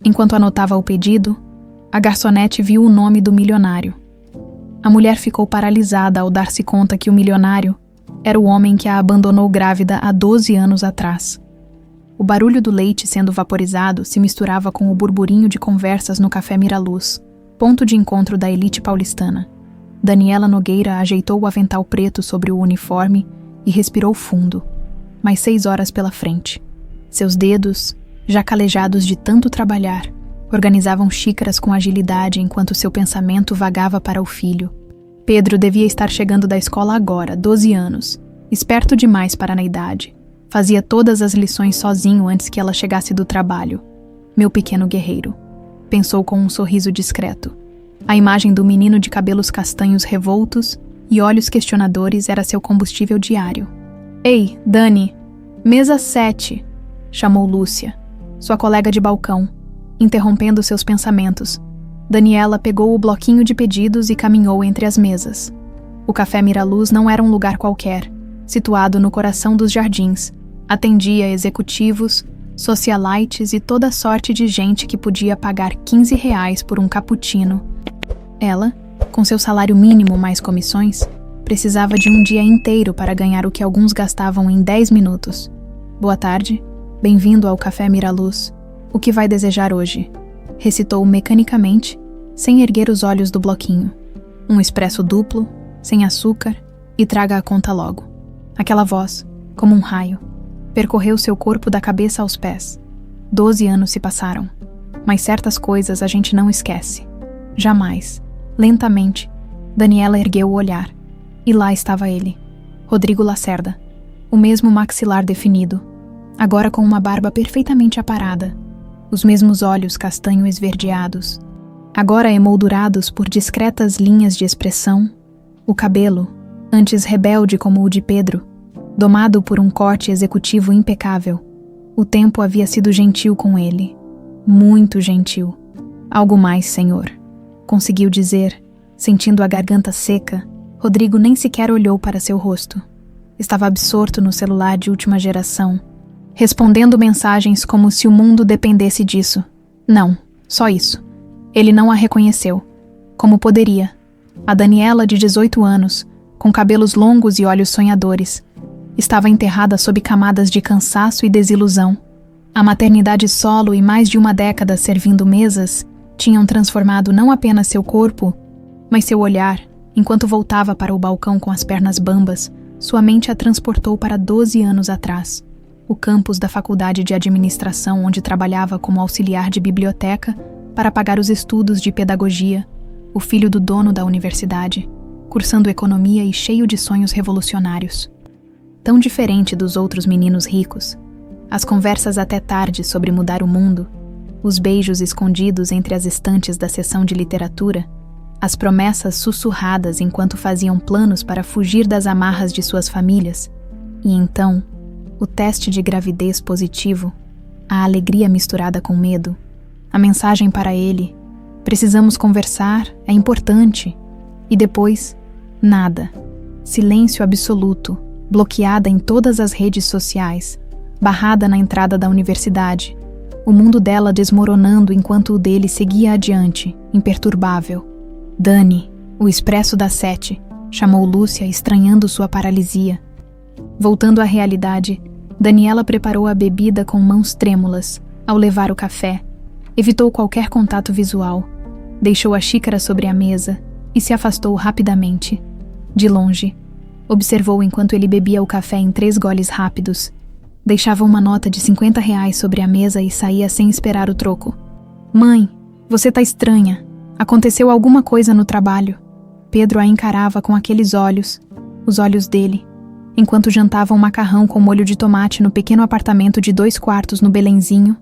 Enquanto anotava o pedido, a garçonete viu o nome do milionário. A mulher ficou paralisada ao dar-se conta que o milionário era o homem que a abandonou grávida há 12 anos atrás. O barulho do leite sendo vaporizado se misturava com o burburinho de conversas no Café Miraluz, ponto de encontro da elite paulistana. Daniela Nogueira ajeitou o avental preto sobre o uniforme e respirou fundo. Mais 6 horas pela frente. Seus dedos, já calejados de tanto trabalhar, organizavam xícaras com agilidade enquanto seu pensamento vagava para o filho. Pedro devia estar chegando da escola agora, 12 anos, esperto demais para na idade. Fazia todas as lições sozinho antes que ela chegasse do trabalho. Meu pequeno guerreiro, pensou com um sorriso discreto. A imagem do menino de cabelos castanhos revoltos e olhos questionadores era seu combustível diário. Ei, Dani, mesa 7, chamou Lúcia, sua colega de balcão, interrompendo seus pensamentos. Daniela pegou o bloquinho de pedidos e caminhou entre as mesas. O Café Miraluz não era um lugar qualquer, situado no coração dos jardins. Atendia executivos, socialites e toda sorte de gente que podia pagar R$ 15 por um cappuccino. Ela, com seu salário mínimo mais comissões, precisava de um dia inteiro para ganhar o que alguns gastavam em 10 minutos. Boa tarde, bem-vindo ao Café Miraluz. O que vai desejar hoje? Recitou mecanicamente, sem erguer os olhos do bloquinho. Um expresso duplo, sem açúcar, e traga a conta logo. Aquela voz, como um raio, percorreu seu corpo da cabeça aos pés. 12 anos se passaram, mas certas coisas a gente não esquece. Jamais. Lentamente, Daniela ergueu o olhar, e lá estava ele, Rodrigo Lacerda, o mesmo maxilar definido, agora com uma barba perfeitamente aparada, os mesmos olhos castanho esverdeados, agora emoldurados por discretas linhas de expressão, o cabelo, antes rebelde como o de Pedro, domado por um corte executivo impecável. O tempo havia sido gentil com ele, muito gentil. Algo mais, senhor, conseguiu dizer, sentindo a garganta seca. Rodrigo nem sequer olhou para seu rosto. Estava absorto no celular de última geração, respondendo mensagens como se o mundo dependesse disso. Não, só isso. Ele não a reconheceu. Como poderia? A Daniela, de 18 anos, com cabelos longos e olhos sonhadores, estava enterrada sob camadas de cansaço e desilusão. A maternidade solo e mais de uma década servindo mesas tinham transformado não apenas seu corpo, mas seu olhar. Enquanto voltava para o balcão com as pernas bambas, sua mente a transportou para 12 anos atrás. O campus da Faculdade de Administração, onde trabalhava como auxiliar de biblioteca para pagar os estudos de pedagogia, o filho do dono da universidade, cursando economia e cheio de sonhos revolucionários. Tão diferente dos outros meninos ricos, as conversas até tarde sobre mudar o mundo, os beijos escondidos entre as estantes da seção de literatura, as promessas sussurradas enquanto faziam planos para fugir das amarras de suas famílias, e então, o teste de gravidez positivo, a alegria misturada com medo, a mensagem para ele: precisamos conversar, é importante, e depois, nada, silêncio absoluto, bloqueada em todas as redes sociais, barrada na entrada da universidade, o mundo dela desmoronando enquanto o dele seguia adiante, imperturbável. Dani, o expresso das 7, chamou Lúcia, estranhando sua paralisia. Voltando à realidade, Daniela preparou a bebida com mãos trêmulas, ao levar o café, evitou qualquer contato visual, deixou a xícara sobre a mesa e se afastou rapidamente. De longe, observou enquanto ele bebia o café em 3 goles rápidos. Deixava uma nota de R$ 50 sobre a mesa e saía sem esperar o troco. Mãe, você tá estranha. Aconteceu alguma coisa no trabalho. Pedro a encarava com aqueles olhos, os olhos dele, enquanto jantava um macarrão com molho de tomate no pequeno apartamento de 2 quartos no Belenzinho.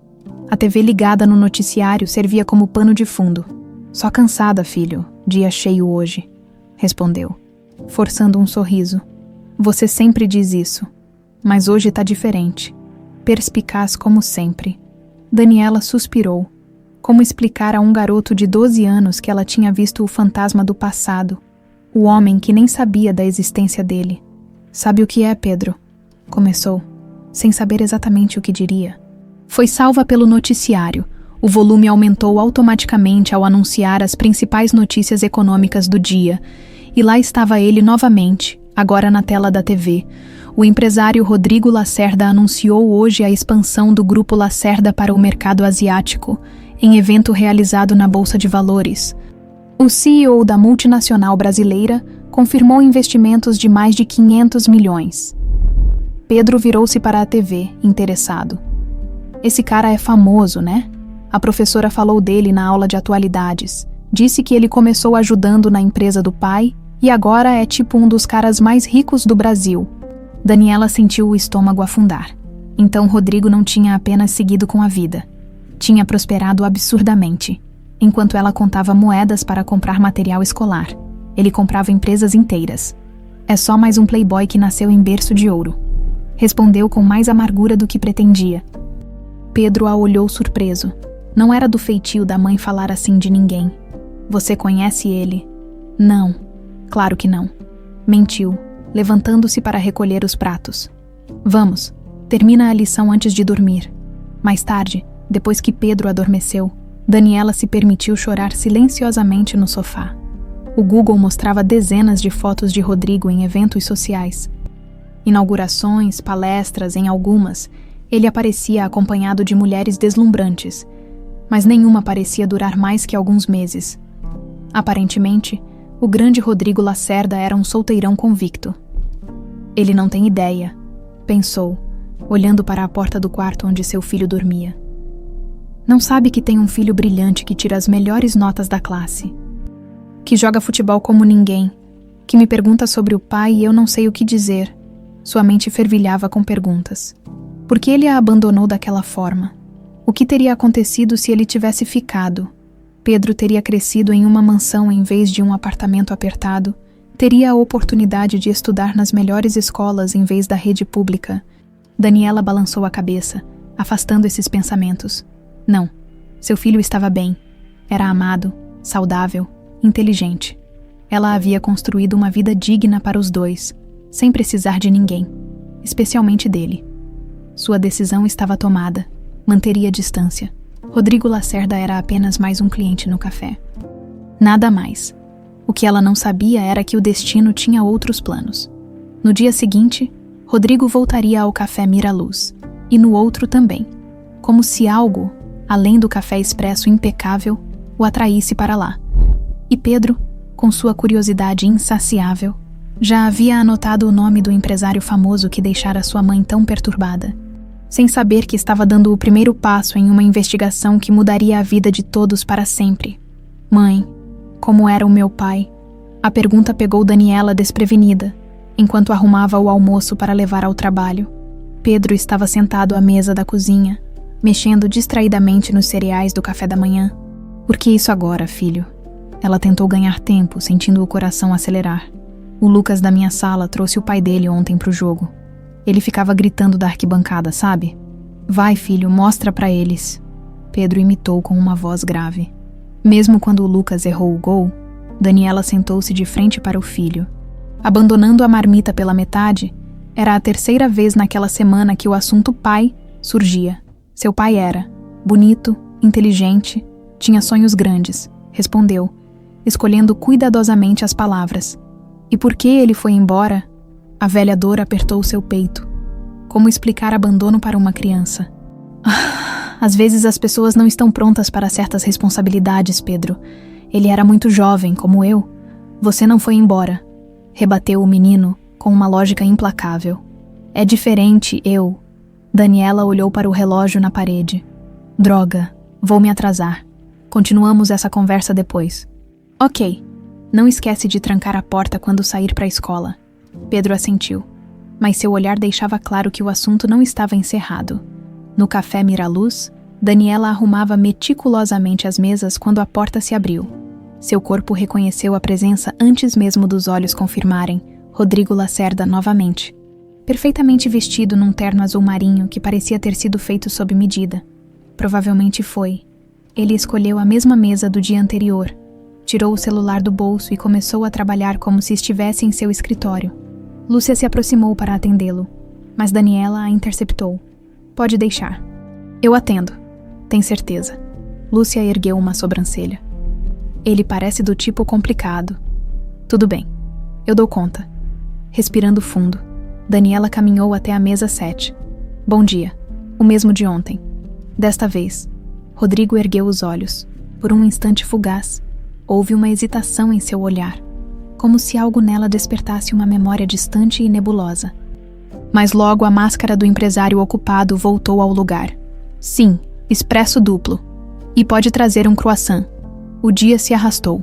A TV ligada no noticiário servia como pano de fundo. Só cansada, filho. Dia cheio hoje, respondeu, forçando um sorriso. Você sempre diz isso, mas hoje tá diferente. Perspicaz como sempre. Daniela suspirou. Como explicar a um garoto de 12 anos que ela tinha visto o fantasma do passado, o homem que nem sabia da existência dele? Sabe o que é, Pedro? Começou, sem saber exatamente o que diria. Foi salva pelo noticiário. O volume aumentou automaticamente ao anunciar as principais notícias econômicas do dia, e lá estava ele novamente, agora na tela da TV. O empresário Rodrigo Lacerda anunciou hoje a expansão do Grupo Lacerda para o mercado asiático, em evento realizado na Bolsa de Valores. O CEO da multinacional brasileira confirmou investimentos de mais de 500 milhões. Pedro virou-se para a TV, interessado. Esse cara é famoso, né? A professora falou dele na aula de atualidades. Disse que ele começou ajudando na empresa do pai e agora é tipo um dos caras mais ricos do Brasil. Daniela sentiu o estômago afundar. Então Rodrigo não tinha apenas seguido com a vida. Tinha prosperado absurdamente. Enquanto ela contava moedas para comprar material escolar, ele comprava empresas inteiras. É só mais um playboy que nasceu em berço de ouro. Respondeu com mais amargura do que pretendia. Pedro a olhou surpreso. Não era do feitio da mãe falar assim de ninguém. Você conhece ele? Não, claro que não. Mentiu, levantando-se para recolher os pratos. Vamos, termina a lição antes de dormir. Mais tarde, depois que Pedro adormeceu, Daniela se permitiu chorar silenciosamente no sofá. O Google mostrava dezenas de fotos de Rodrigo em eventos sociais. Inaugurações, palestras, em algumas, ele aparecia acompanhado de mulheres deslumbrantes, mas nenhuma parecia durar mais que alguns meses. Aparentemente, o grande Rodrigo Lacerda era um solteirão convicto. Ele não tem ideia, pensou, olhando para a porta do quarto onde seu filho dormia. Não sabe que tem um filho brilhante que tira as melhores notas da classe, que joga futebol como ninguém, que me pergunta sobre o pai e eu não sei o que dizer. Sua mente fervilhava com perguntas. Por que ele a abandonou daquela forma? O que teria acontecido se ele tivesse ficado? Pedro teria crescido em uma mansão em vez de um apartamento apertado, teria a oportunidade de estudar nas melhores escolas em vez da rede pública. Daniela balançou a cabeça, afastando esses pensamentos. Não, seu filho estava bem. Era amado, saudável, inteligente. Ela havia construído uma vida digna para os dois, sem precisar de ninguém, especialmente dele. Sua decisão estava tomada. Manteria distância. Rodrigo Lacerda era apenas mais um cliente no café. Nada mais. O que ela não sabia era que o destino tinha outros planos. No dia seguinte, Rodrigo voltaria ao café Miraluz, e no outro também, como se algo, além do café expresso impecável, o atraísse para lá. E Pedro, com sua curiosidade insaciável, já havia anotado o nome do empresário famoso que deixara sua mãe tão perturbada, sem saber que estava dando o primeiro passo em uma investigação que mudaria a vida de todos para sempre. Mãe, como era o meu pai? A pergunta pegou Daniela desprevenida, enquanto arrumava o almoço para levar ao trabalho. Pedro estava sentado à mesa da cozinha, mexendo distraidamente nos cereais do café da manhã. Por que isso agora, filho? Ela tentou ganhar tempo, sentindo o coração acelerar. O Lucas da minha sala trouxe o pai dele ontem para o jogo. Ele ficava gritando da arquibancada, sabe? Vai, filho, mostra para eles. Pedro imitou com uma voz grave. Mesmo quando o Lucas errou o gol, Daniela sentou-se de frente para o filho. Abandonando a marmita pela metade, era a terceira vez naquela semana que o assunto pai surgia. Seu pai era bonito, inteligente, tinha sonhos grandes, respondeu, escolhendo cuidadosamente as palavras. E por que ele foi embora? A velha dor apertou seu peito. Como explicar abandono para uma criança? Às vezes as pessoas não estão prontas para certas responsabilidades, Pedro. Ele era muito jovem, como eu. Você não foi embora, rebateu o menino com uma lógica implacável. É diferente, eu. Daniela olhou para o relógio na parede. Droga, vou me atrasar. Continuamos essa conversa depois. Ok. Não esquece de trancar a porta quando sair para a escola. Pedro assentiu, mas seu olhar deixava claro que o assunto não estava encerrado. No café Miraluz, Daniela arrumava meticulosamente as mesas quando a porta se abriu. Seu corpo reconheceu a presença antes mesmo dos olhos confirmarem Rodrigo Lacerda novamente, perfeitamente vestido num terno azul marinho que parecia ter sido feito sob medida. Provavelmente foi. Ele escolheu a mesma mesa do dia anterior, tirou o celular do bolso e começou a trabalhar como se estivesse em seu escritório. Lúcia se aproximou para atendê-lo, mas Daniela a interceptou. Pode deixar. Eu atendo. Tem certeza. Lúcia ergueu uma sobrancelha. Ele parece do tipo complicado. Tudo bem, eu dou conta. Respirando fundo, Daniela caminhou até a mesa 7. Bom dia, o mesmo de ontem. Desta vez, Rodrigo ergueu os olhos. Por um instante fugaz, houve uma hesitação em seu olhar, como se algo nela despertasse uma memória distante e nebulosa. Mas logo a máscara do empresário ocupado voltou ao lugar. Sim, expresso duplo. E pode trazer um croissant. O dia se arrastou.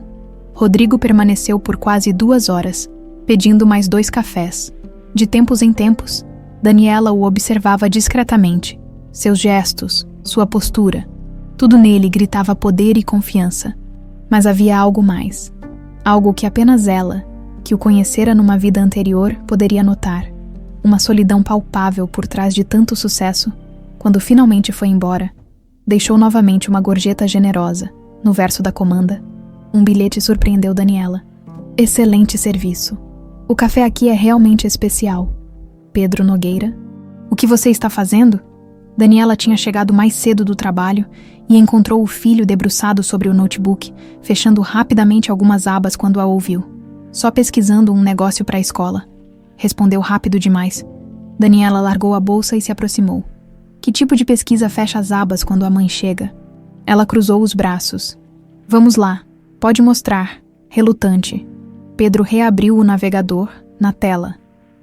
Rodrigo permaneceu por quase 2 horas, pedindo mais 2 cafés. De tempos em tempos, Daniela o observava discretamente. Seus gestos, sua postura, tudo nele gritava poder e confiança. Mas havia algo mais. Algo que apenas ela, que o conhecera numa vida anterior, poderia notar. Uma solidão palpável por trás de tanto sucesso. Quando finalmente foi embora, deixou novamente uma gorjeta generosa. No verso da comanda, um bilhete surpreendeu Daniela. Excelente serviço. O café aqui é realmente especial. Pedro Nogueira. O que você está fazendo? Daniela tinha chegado mais cedo do trabalho e encontrou o filho debruçado sobre o notebook, fechando rapidamente algumas abas quando a ouviu. Só pesquisando um negócio para a escola. Respondeu rápido demais. Daniela largou a bolsa e se aproximou. Que tipo de pesquisa fecha as abas quando a mãe chega? Ela cruzou os braços. Vamos lá, pode mostrar. Relutante. Pedro reabriu o navegador, na tela.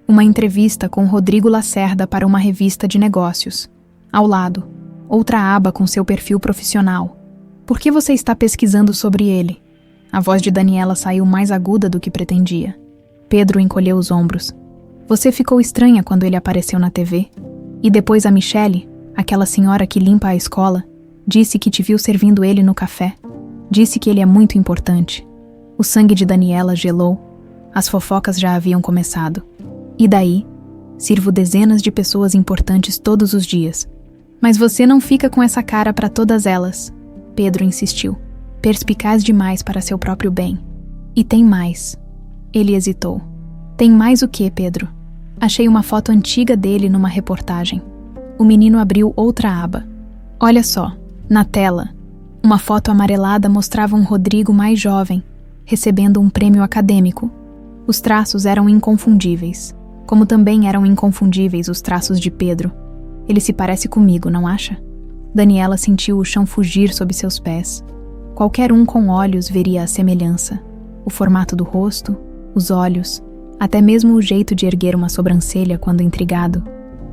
Uma entrevista com Rodrigo Lacerda para uma revista de negócios. Ao lado, outra aba com seu perfil profissional. Por que você está pesquisando sobre ele? A voz de Daniela saiu mais aguda do que pretendia. Pedro encolheu os ombros. Você ficou estranha quando ele apareceu na TV? E depois a Michele, aquela senhora que limpa a escola, disse que te viu servindo ele no café. Disse que ele é muito importante. O sangue de Daniela gelou. As fofocas já haviam começado. E daí? Sirvo dezenas de pessoas importantes todos os dias. Mas você não fica com essa cara para todas elas. Pedro insistiu, perspicaz demais para seu próprio bem. E tem mais. Ele hesitou. Tem mais o quê, Pedro? Achei uma foto antiga dele numa reportagem. O menino abriu outra aba. Olha só, na tela, uma foto amarelada mostrava um Rodrigo mais jovem, recebendo um prêmio acadêmico. Os traços eram inconfundíveis, como também eram inconfundíveis os traços de Pedro. Ele se parece comigo, não acha? Daniela sentiu o chão fugir sob seus pés. Qualquer um com olhos veria a semelhança. O formato do rosto, os olhos, até mesmo o jeito de erguer uma sobrancelha quando intrigado.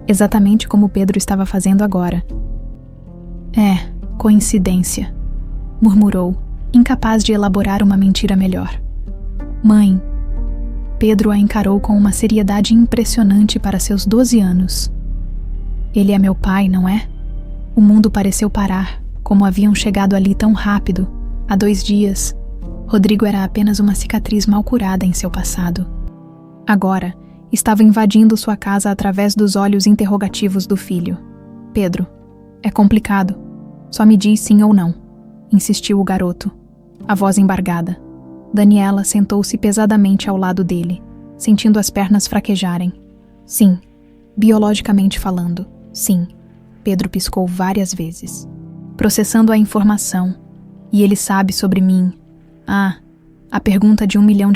Exatamente como Pedro estava fazendo agora. É, coincidência, murmurou, incapaz de elaborar uma mentira melhor. Mãe. Pedro a encarou com uma seriedade impressionante para seus 12 anos. Ele é meu pai, não é? O mundo pareceu parar, como haviam chegado ali tão rápido, há 2 dias. Rodrigo era apenas uma cicatriz mal curada em seu passado. Agora, estava invadindo sua casa através dos olhos interrogativos do filho. Pedro, é complicado. Só me diz sim ou não, insistiu o garoto, a voz embargada. Daniela sentou-se pesadamente ao lado dele, sentindo as pernas fraquejarem. Sim, biologicamente falando, sim. Pedro piscou várias vezes, processando a informação. E ele sabe sobre mim. Ah, a pergunta de $1 milhão.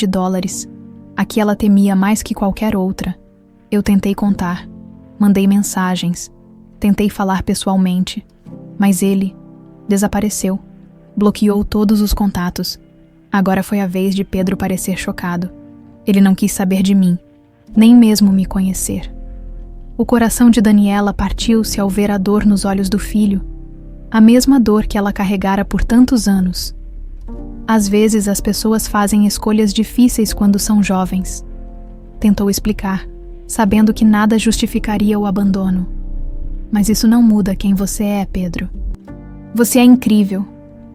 A que ela temia mais que qualquer outra. Eu tentei contar, mandei mensagens, tentei falar pessoalmente, mas ele desapareceu, bloqueou todos os contatos. Agora foi a vez de Pedro parecer chocado. Ele não quis saber de mim, nem mesmo me conhecer. O coração de Daniela partiu-se ao ver a dor nos olhos do filho, a mesma dor que ela carregara por tantos anos. Às vezes as pessoas fazem escolhas difíceis quando são jovens. Tentou explicar, sabendo que nada justificaria o abandono. Mas isso não muda quem você é, Pedro. Você é incrível,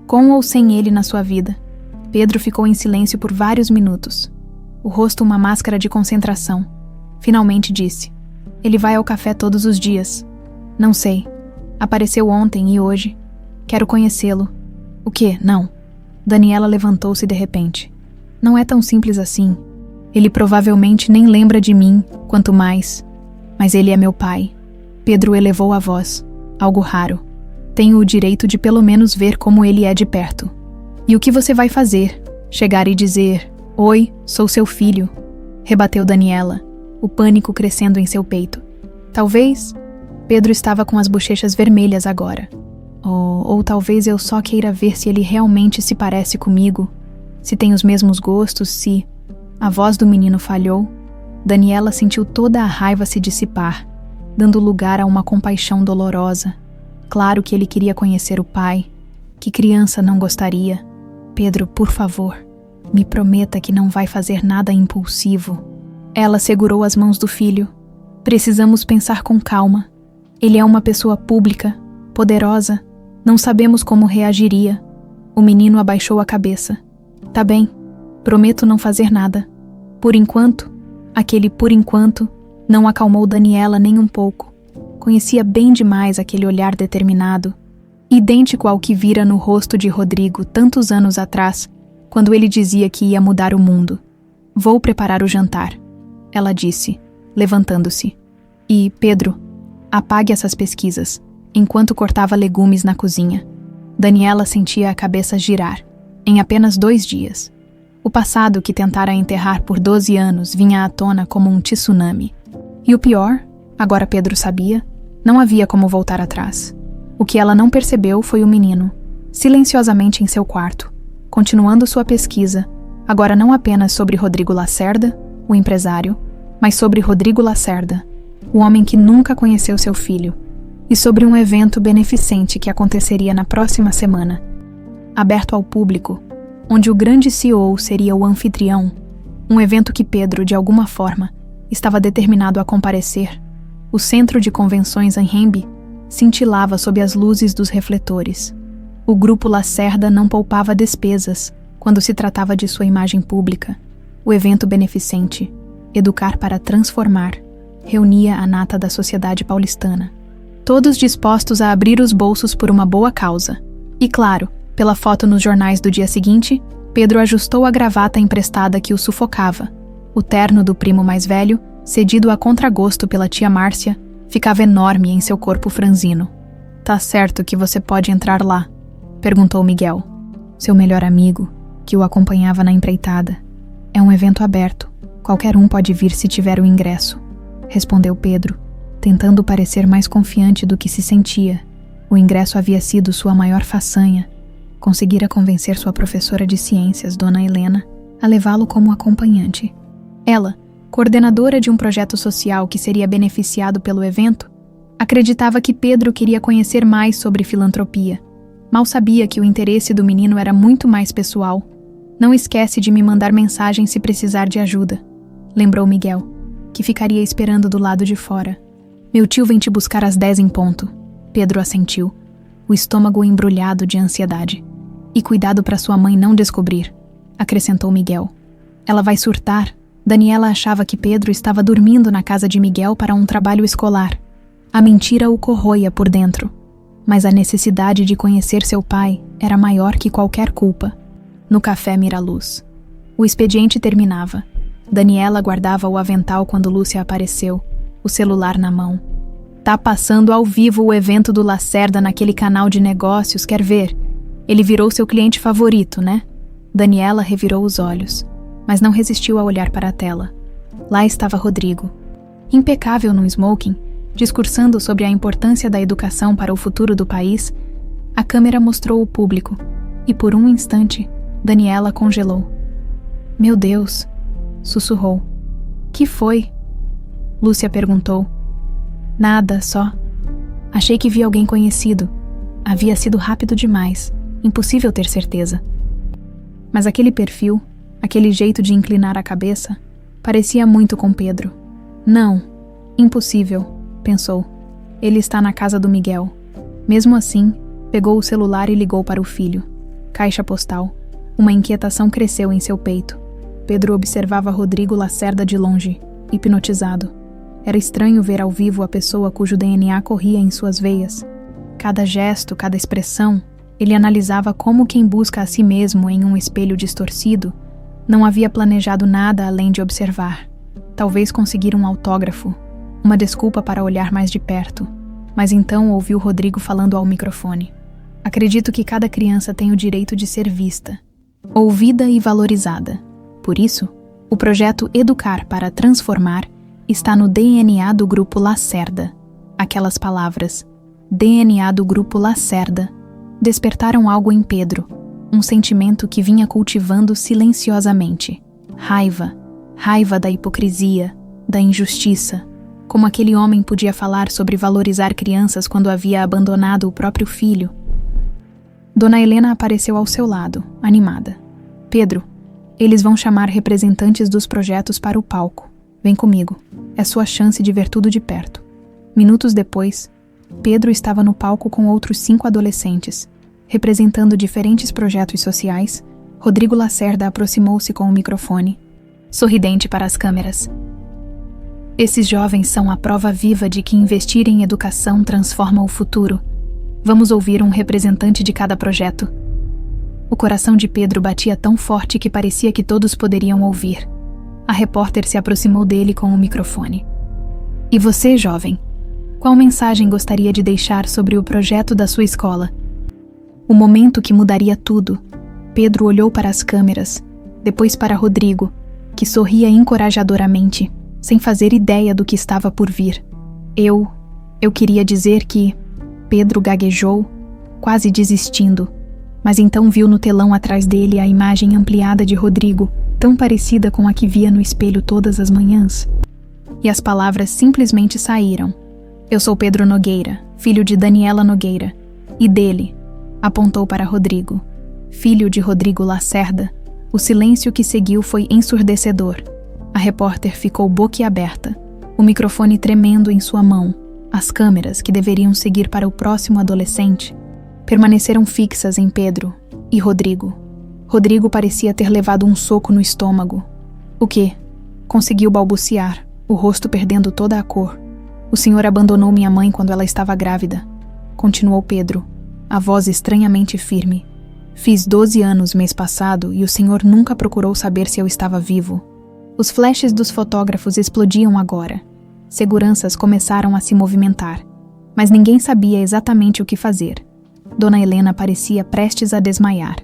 com ou sem ele na sua vida. Pedro ficou em silêncio por vários minutos, o rosto uma máscara de concentração. Finalmente disse: ele vai ao café todos os dias. Não sei. Apareceu ontem e hoje. Quero conhecê-lo. O quê? Não. Daniela levantou-se de repente. Não é tão simples assim. Ele provavelmente nem lembra de mim, quanto mais. Mas ele é meu pai. Pedro elevou a voz. Algo raro. Tenho o direito de pelo menos ver como ele é de perto. E o que você vai fazer? Chegar e dizer, oi, sou seu filho, rebateu Daniela, o pânico crescendo em seu peito. Talvez... Pedro estava com as bochechas vermelhas agora. Ou talvez eu só queira ver se ele realmente se parece comigo, se tem os mesmos gostos, se... A voz do menino falhou. Daniela sentiu toda a raiva se dissipar, dando lugar a uma compaixão dolorosa. Claro que ele queria conhecer o pai. Que criança não gostaria? Pedro, por favor, me prometa que não vai fazer nada impulsivo. Ela segurou as mãos do filho. Precisamos pensar com calma. Ele é uma pessoa pública, poderosa. Não sabemos como reagiria. O menino abaixou a cabeça. Tá bem, prometo não fazer nada. Por enquanto, aquele por enquanto não acalmou Daniela nem um pouco. Conhecia bem demais aquele olhar determinado, idêntico ao que vira no rosto de Rodrigo tantos anos atrás, quando ele dizia que ia mudar o mundo. Vou preparar o jantar, ela disse, levantando-se. E, Pedro, apague essas pesquisas, enquanto cortava legumes na cozinha. Daniela sentia a cabeça girar, em apenas 2 dias. O passado que tentara enterrar por 12 anos vinha à tona como um tsunami. E o pior, agora Pedro sabia, não havia como voltar atrás. O que ela não percebeu foi o menino, silenciosamente em seu quarto, continuando sua pesquisa, agora não apenas sobre Rodrigo Lacerda, o empresário, mas sobre Rodrigo Lacerda, o homem que nunca conheceu seu filho, e sobre um evento beneficente que aconteceria na próxima semana, aberto ao público, onde o grande CEO seria o anfitrião, um evento que Pedro, de alguma forma, estava determinado a comparecer. O centro de convenções Anhembi cintilava sob as luzes dos refletores. O grupo Lacerda não poupava despesas quando se tratava de sua imagem pública. O evento beneficente, Educar para Transformar, reunia a nata da sociedade paulistana. Todos dispostos a abrir os bolsos por uma boa causa. E claro, pela foto nos jornais do dia seguinte, Pedro ajustou a gravata emprestada que o sufocava. O terno do primo mais velho, cedido a contragosto pela tia Márcia, ficava enorme em seu corpo franzino. Tá certo que você pode entrar lá? Perguntou Miguel, seu melhor amigo, que o acompanhava na empreitada. É um evento aberto. Qualquer um pode vir se tiver o ingresso, respondeu Pedro, tentando parecer mais confiante do que se sentia. O ingresso havia sido sua maior façanha. Conseguira convencer sua professora de ciências, Dona Helena, a levá-lo como acompanhante. Ela, coordenadora de um projeto social que seria beneficiado pelo evento, acreditava que Pedro queria conhecer mais sobre filantropia. Mal sabia que o interesse do menino era muito mais pessoal. Não esquece de me mandar mensagem se precisar de ajuda, lembrou Miguel, que ficaria esperando do lado de fora. Meu tio vem te buscar às 10 em ponto. Pedro assentiu, o estômago embrulhado de ansiedade. E cuidado para sua mãe não descobrir, acrescentou Miguel. Ela vai surtar. Daniela achava que Pedro estava dormindo na casa de Miguel para um trabalho escolar. A mentira o corroía por dentro, mas a necessidade de conhecer seu pai era maior que qualquer culpa. No café Miraluz. O expediente terminava. Daniela guardava o avental quando Lúcia apareceu, o celular na mão. Tá passando ao vivo o evento do Lacerda naquele canal de negócios, quer ver? Ele virou seu cliente favorito, né? Daniela revirou os olhos, mas não resistiu a olhar para a tela. Lá estava Rodrigo, impecável no smoking, discursando sobre a importância da educação para o futuro do país. A câmera mostrou o público, e por um instante, Daniela congelou. Meu Deus, sussurrou. Que foi? Lúcia perguntou. Nada, só. Achei que vi alguém conhecido. Havia sido rápido demais. Impossível ter certeza. Mas aquele perfil, aquele jeito de inclinar a cabeça, parecia muito com Pedro. Não, impossível, pensou. Ele está na casa do Miguel. Mesmo assim, pegou o celular e ligou para o filho. Caixa postal. Uma inquietação cresceu em seu peito. Pedro observava Rodrigo Lacerda de longe, hipnotizado. Era estranho ver ao vivo a pessoa cujo DNA corria em suas veias. Cada gesto, cada expressão, ele analisava como quem busca a si mesmo em um espelho distorcido, não havia planejado nada além de observar. Talvez conseguir um autógrafo, uma desculpa para olhar mais de perto. mas então ouviu Rodrigo falando ao microfone. Acredito que cada criança tem o direito de ser vista, ouvida e valorizada. Por isso, o projeto Educar para Transformar está no DNA do Grupo Lacerda. Aquelas palavras, DNA do Grupo Lacerda, despertaram algo em Pedro, um sentimento que vinha cultivando silenciosamente. Raiva da hipocrisia, da injustiça. Como aquele homem podia falar sobre valorizar crianças quando havia abandonado o próprio filho? Dona Helena apareceu ao seu lado, animada. Pedro, eles vão chamar representantes dos projetos para o palco. Vem comigo. É sua chance de ver tudo de perto. Minutos depois, Pedro estava no palco com outros 5 adolescentes. Representando diferentes projetos sociais, Rodrigo Lacerda aproximou-se com o microfone, sorridente para as câmeras. Esses jovens são a prova viva de que investir em educação transforma o futuro. Vamos ouvir um representante de cada projeto. O coração de Pedro batia tão forte que parecia que todos poderiam ouvir. A repórter se aproximou dele com o microfone. E você, jovem? Qual mensagem gostaria de deixar sobre o projeto da sua escola? O momento que mudaria tudo. Pedro olhou para as câmeras, depois para Rodrigo, que sorria encorajadoramente, sem fazer ideia do que estava por vir. Eu queria dizer que... Pedro gaguejou, quase desistindo, mas então viu no telão atrás dele a imagem ampliada de Rodrigo, tão parecida com a que via no espelho todas as manhãs. E as palavras simplesmente saíram. Eu sou Pedro Nogueira, filho de Daniela Nogueira, e dele, apontou para Rodrigo, filho de Rodrigo Lacerda. O silêncio que seguiu foi ensurdecedor. A repórter ficou boquiaberta, o microfone tremendo em sua mão. As câmeras, que deveriam seguir para o próximo adolescente, permaneceram fixas em Pedro e Rodrigo. Rodrigo parecia ter levado um soco no estômago. O quê? Conseguiu balbuciar, o rosto perdendo toda a cor. O senhor abandonou minha mãe quando ela estava grávida. Continuou Pedro, a voz estranhamente firme. Fiz 12 anos mês passado e o senhor nunca procurou saber se eu estava vivo. Os flashes dos fotógrafos explodiam agora. Seguranças começaram a se movimentar, mas ninguém sabia exatamente o que fazer. Dona Helena parecia prestes a desmaiar.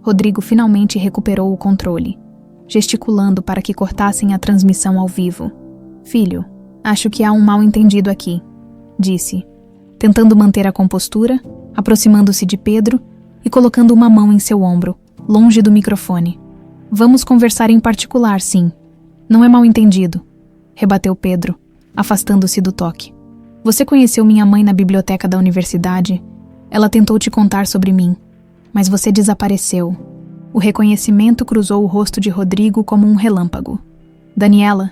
Rodrigo finalmente recuperou o controle, gesticulando para que cortassem a transmissão ao vivo. Filho, acho que há um mal-entendido aqui, disse, tentando manter a compostura, aproximando-se de Pedro e colocando uma mão em seu ombro, longe do microfone. Vamos conversar em particular, sim. Não é mal-entendido, rebateu Pedro, afastando-se do toque. Você conheceu minha mãe na biblioteca da universidade. Ela tentou te contar sobre mim, mas você desapareceu. O reconhecimento cruzou o rosto de Rodrigo como um relâmpago. Daniela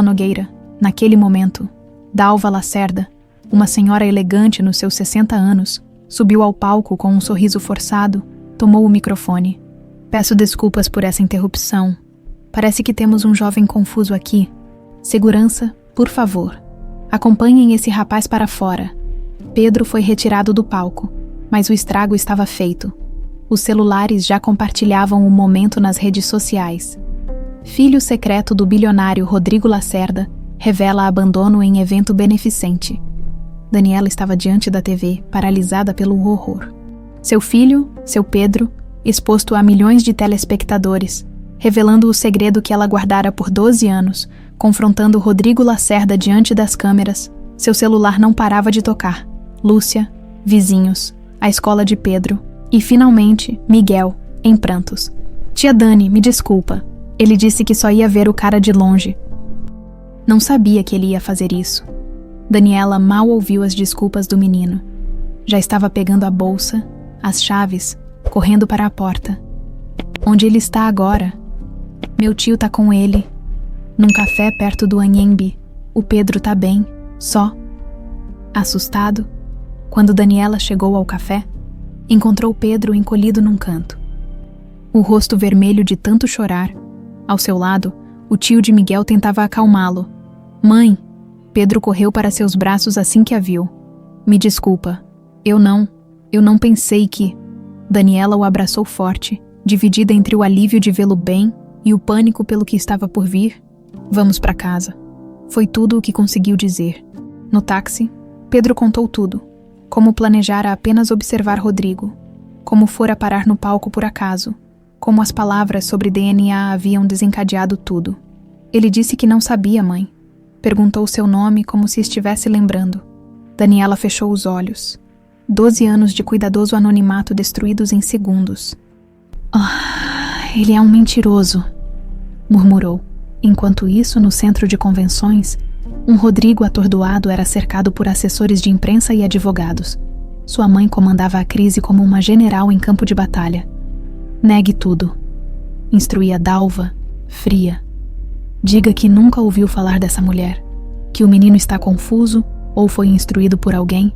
Nogueira, naquele momento, Dalva Lacerda, uma senhora elegante nos seus 60 anos, subiu ao palco com um sorriso forçado, tomou o microfone. Peço desculpas por essa interrupção. Parece que temos um jovem confuso aqui. Segurança, por favor, acompanhem esse rapaz para fora. Pedro foi retirado do palco, mas o estrago estava feito. Os celulares já compartilhavam o momento nas redes sociais. Filho secreto do bilionário Rodrigo Lacerda revela abandono em evento beneficente. Daniela estava diante da TV, paralisada pelo horror. Seu filho, seu Pedro, exposto a milhões de telespectadores, revelando o segredo que ela guardara por 12 anos, confrontando Rodrigo Lacerda diante das câmeras. Seu celular não parava de tocar. Lúcia, vizinhos, a escola de Pedro e, finalmente, Miguel, em prantos. Tia Dani, me desculpa. Ele disse que só ia ver o cara de longe. Não sabia que ele ia fazer isso. Daniela mal ouviu as desculpas do menino. Já estava pegando a bolsa, as chaves, correndo para a porta. Onde ele está agora? Meu tio tá com ele. Num café perto do Anhembi. O Pedro tá bem, só. Assustado, quando Daniela chegou ao café, encontrou Pedro encolhido num canto. O rosto vermelho de tanto chorar. Ao seu lado, o tio de Miguel tentava acalmá-lo. Mãe! Pedro correu para seus braços assim que a viu. Me desculpa. Eu não pensei que... Daniela o abraçou forte, dividida entre o alívio de vê-lo bem e o pânico pelo que estava por vir. Vamos para casa. Foi tudo o que conseguiu dizer. No táxi, Pedro contou tudo, como planejara apenas observar Rodrigo, como fora parar no palco por acaso, como as palavras sobre DNA haviam desencadeado tudo. Ele disse que não sabia, mãe. Perguntou seu nome como se estivesse lembrando. Daniela fechou os olhos. 12 anos de cuidadoso anonimato destruídos em segundos. Ele é um mentiroso, murmurou. Enquanto isso, no centro de convenções, um Rodrigo atordoado era cercado por assessores de imprensa e advogados. Sua mãe comandava a crise como uma general em campo de batalha. Negue tudo, instruía Dalva, fria. Diga que nunca ouviu falar dessa mulher, que o menino está confuso ou foi instruído por alguém.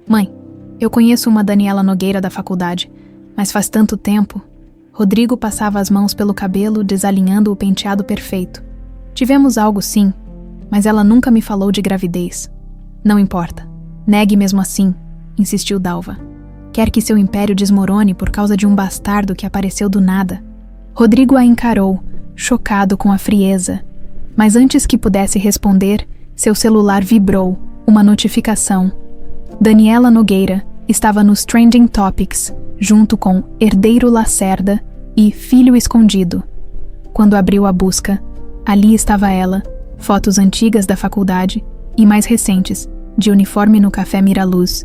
Mãe, eu conheço uma Daniela Nogueira da faculdade, mas faz tanto tempo. Rodrigo passava as mãos pelo cabelo, desalinhando o penteado perfeito. Tivemos algo sim, mas ela nunca me falou de gravidez. Não importa. Negue mesmo assim, insistiu Dalva. Quer que seu império desmorone por causa de um bastardo que apareceu do nada. Rodrigo a encarou, chocado com a frieza. Mas antes que pudesse responder, seu celular vibrou, uma notificação. Daniela Nogueira estava nos Trending Topics, junto com Herdeiro Lacerda e Filho Escondido. Quando abriu a busca, ali estava ela, fotos antigas da faculdade e mais recentes, de uniforme no Café Miraluz.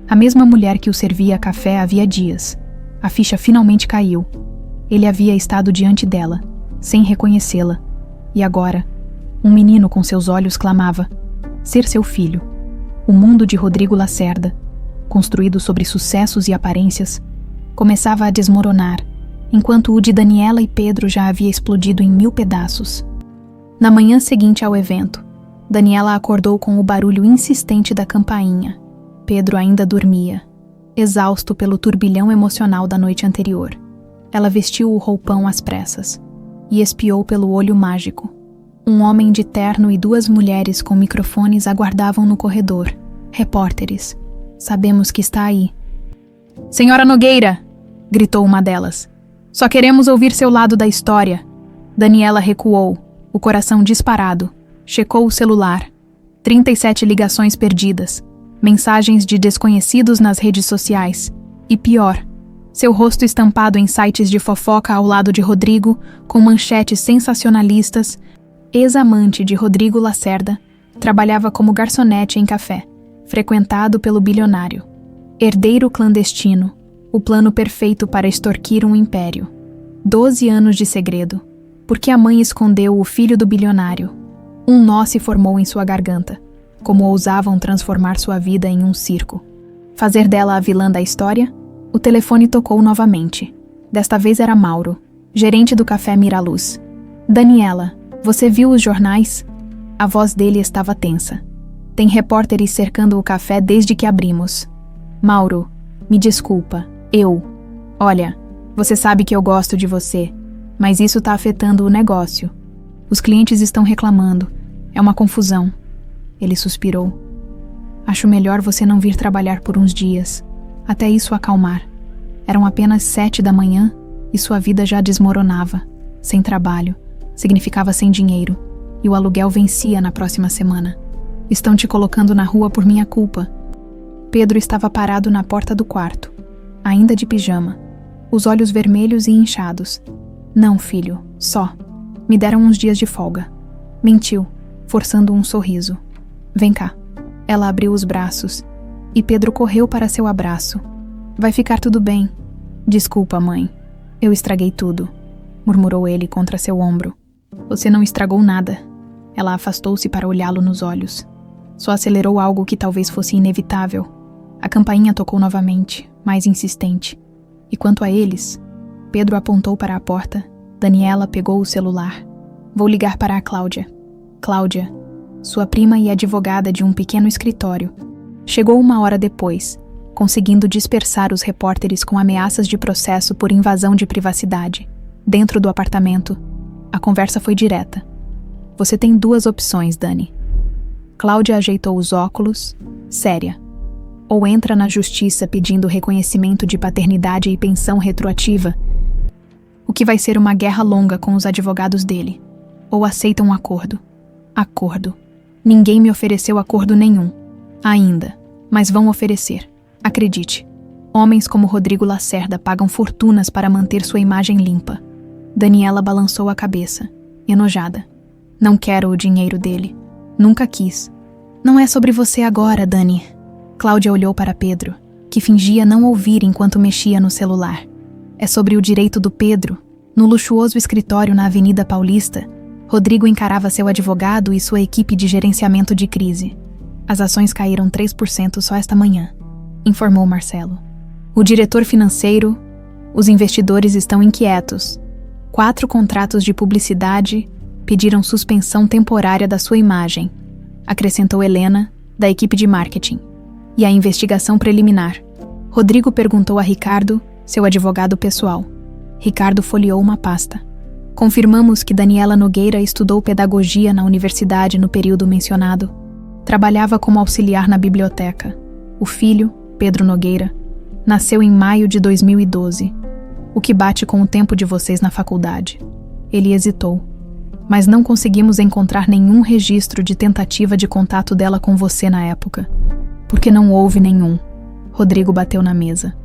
A mesma mulher que o servia café havia dias. A ficha finalmente caiu. Ele havia estado diante dela, sem reconhecê-la. E agora, um menino com seus olhos clamava: ser seu filho. O mundo de Rodrigo Lacerda, construído sobre sucessos e aparências, começava a desmoronar, enquanto o de Daniela e Pedro já havia explodido em 1000 pedaços. Na manhã seguinte ao evento, Daniela acordou com o barulho insistente da campainha. Pedro ainda dormia, exausto pelo turbilhão emocional da noite anterior. Ela vestiu o roupão às pressas e espiou pelo olho mágico. Um homem de terno e 2 mulheres com microfones aguardavam no corredor. Repórteres. Sabemos que está aí. Senhora Nogueira! Gritou uma delas. Só queremos ouvir seu lado da história. Daniela recuou, o coração disparado. Checou o celular. 37 ligações perdidas. Mensagens de desconhecidos nas redes sociais. E pior, seu rosto estampado em sites de fofoca ao lado de Rodrigo, com manchetes sensacionalistas. Ex-amante de Rodrigo Lacerda, trabalhava como garçonete em café, frequentado pelo bilionário. Herdeiro clandestino, o plano perfeito para extorquir um império. 12 anos de segredo, porque a mãe escondeu o filho do bilionário. Um nó se formou em sua garganta, como ousavam transformar sua vida em um circo. Fazer dela a vilã da história? O telefone tocou novamente. Desta vez era Mauro, gerente do Café Miraluz. Daniela, você viu os jornais? A voz dele estava tensa. Tem repórteres cercando o café desde que abrimos. Mauro, me desculpa, Olha, você sabe que eu gosto de você, mas isso está afetando o negócio. Os clientes estão reclamando. É uma confusão. Ele suspirou. Acho melhor você não vir trabalhar por uns dias, até isso acalmar. Eram apenas 7 da manhã e sua vida já desmoronava, sem trabalho. Significava sem dinheiro, e o aluguel vencia na próxima semana. Estão te colocando na rua por minha culpa. Pedro estava parado na porta do quarto, ainda de pijama, os olhos vermelhos e inchados. Não, filho, só. Me deram uns dias de folga. Mentiu, forçando um sorriso. Vem cá. Ela abriu os braços, e Pedro correu para seu abraço. Vai ficar tudo bem. Desculpa, mãe. Eu estraguei tudo, murmurou ele contra seu ombro. Você não estragou nada. Ela afastou-se para olhá-lo nos olhos. Só acelerou algo que talvez fosse inevitável. A campainha tocou novamente, mais insistente. E quanto a eles, Pedro apontou para a porta. Daniela pegou o celular. Vou ligar para a Cláudia. Cláudia, sua prima e advogada de um pequeno escritório, chegou 1 hora depois, conseguindo dispersar os repórteres com ameaças de processo por invasão de privacidade. Dentro do apartamento, a conversa foi direta. Você tem 2 opções, Dani. Cláudia ajeitou os óculos, séria. Ou entra na justiça pedindo reconhecimento de paternidade e pensão retroativa, o que vai ser uma guerra longa com os advogados dele. Ou aceita um acordo. Acordo. Ninguém me ofereceu acordo nenhum. Ainda, mas vão oferecer. Acredite. Homens como Rodrigo Lacerda pagam fortunas para manter sua imagem limpa. Daniela balançou a cabeça, enojada. Não quero o dinheiro dele. Nunca quis. Não é sobre você agora, Dani. Cláudia olhou para Pedro, que fingia não ouvir enquanto mexia no celular. É sobre o direito do Pedro. No luxuoso escritório na Avenida Paulista, Rodrigo encarava seu advogado e sua equipe de gerenciamento de crise. As ações caíram 3% só esta manhã, informou Marcelo. O diretor financeiro, os investidores estão inquietos. 4 contratos de publicidade pediram suspensão temporária da sua imagem, acrescentou Helena, da equipe de marketing. E a investigação preliminar. Rodrigo perguntou a Ricardo, seu advogado pessoal. Ricardo folheou uma pasta. Confirmamos que Daniela Nogueira estudou pedagogia na universidade no período mencionado. Trabalhava como auxiliar na biblioteca. O filho, Pedro Nogueira, nasceu em maio de 2012, o que bate com o tempo de vocês na faculdade. Ele hesitou, mas não conseguimos encontrar nenhum registro de tentativa de contato dela com você na época, porque não houve nenhum. Rodrigo bateu na mesa.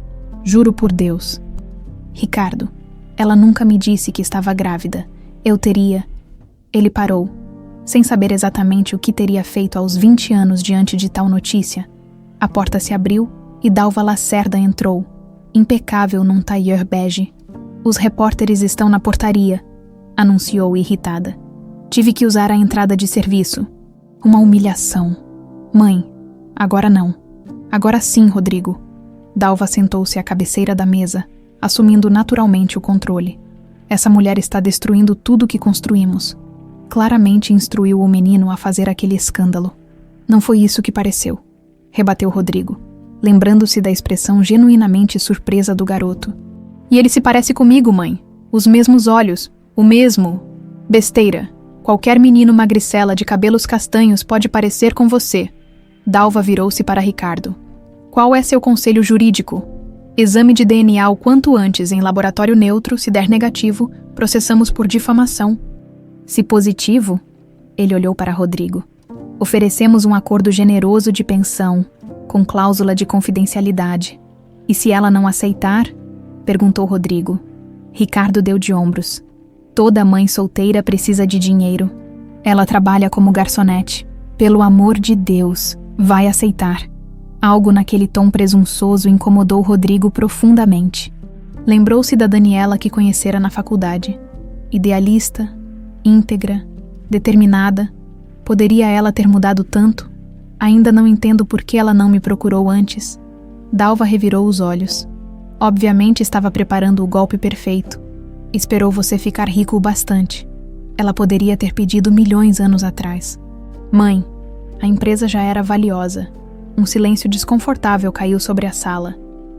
Juro por Deus. Ricardo, ela nunca me disse que estava grávida. Eu teria... Ele parou, sem saber exatamente o que teria feito aos 20 anos diante de tal notícia. A porta se abriu e Dalva Lacerda entrou, impecável num tailleur bege. Os repórteres estão na portaria, anunciou irritada. Tive que usar a entrada de serviço. Uma humilhação. Mãe, agora não. Agora sim, Rodrigo. Dalva sentou-se à cabeceira da mesa, assumindo naturalmente o controle. Essa mulher está destruindo tudo que construímos. Claramente instruiu o menino a fazer aquele escândalo. Não foi isso que pareceu, rebateu Rodrigo, lembrando-se da expressão genuinamente surpresa do garoto. E ele se parece comigo, mãe. Os mesmos olhos, o mesmo... Besteira. Qualquer menino magricela de cabelos castanhos pode parecer com você. Dalva virou-se para Ricardo. Qual é seu conselho jurídico? Exame de DNA o quanto antes em laboratório neutro, se der negativo, processamos por difamação. Se positivo, ele olhou para Rodrigo. Oferecemos um acordo generoso de pensão, com cláusula de confidencialidade. E se ela não aceitar? Perguntou Rodrigo. Ricardo deu de ombros. Toda mãe solteira precisa de dinheiro. Ela trabalha como garçonete. Pelo amor de Deus, vai aceitar. Algo naquele tom presunçoso incomodou Rodrigo profundamente. Lembrou-se da Daniela que conhecera na faculdade. Idealista, íntegra, determinada. Poderia ela ter mudado tanto? Ainda não entendo por que ela não me procurou antes. Dalva revirou os olhos. Obviamente estava preparando o golpe perfeito. Esperou você ficar rico o bastante. Ela poderia ter pedido milhões anos atrás. Mãe, a empresa já era valiosa. Um silêncio desconfortável caiu sobre a sala.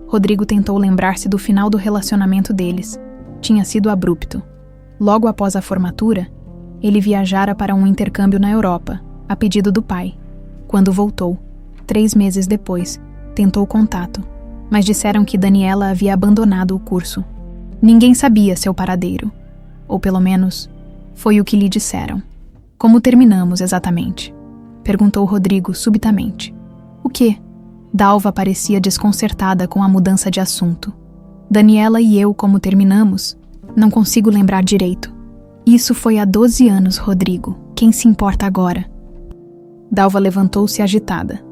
Rodrigo tentou lembrar-se do final do relacionamento deles. Tinha sido abrupto. Logo após a formatura, ele viajara para um intercâmbio na Europa, a pedido do pai. Quando voltou, 3 meses depois, tentou contato, mas disseram que Daniela havia abandonado o curso. Ninguém sabia seu paradeiro. Ou pelo menos, foi o que lhe disseram. Como terminamos exatamente? Perguntou Rodrigo subitamente. O quê? Dalva parecia desconcertada com a mudança de assunto. Daniela e eu como terminamos? Não consigo lembrar direito. Isso foi há 12 anos, Rodrigo. Quem se importa agora? Dalva levantou-se agitada.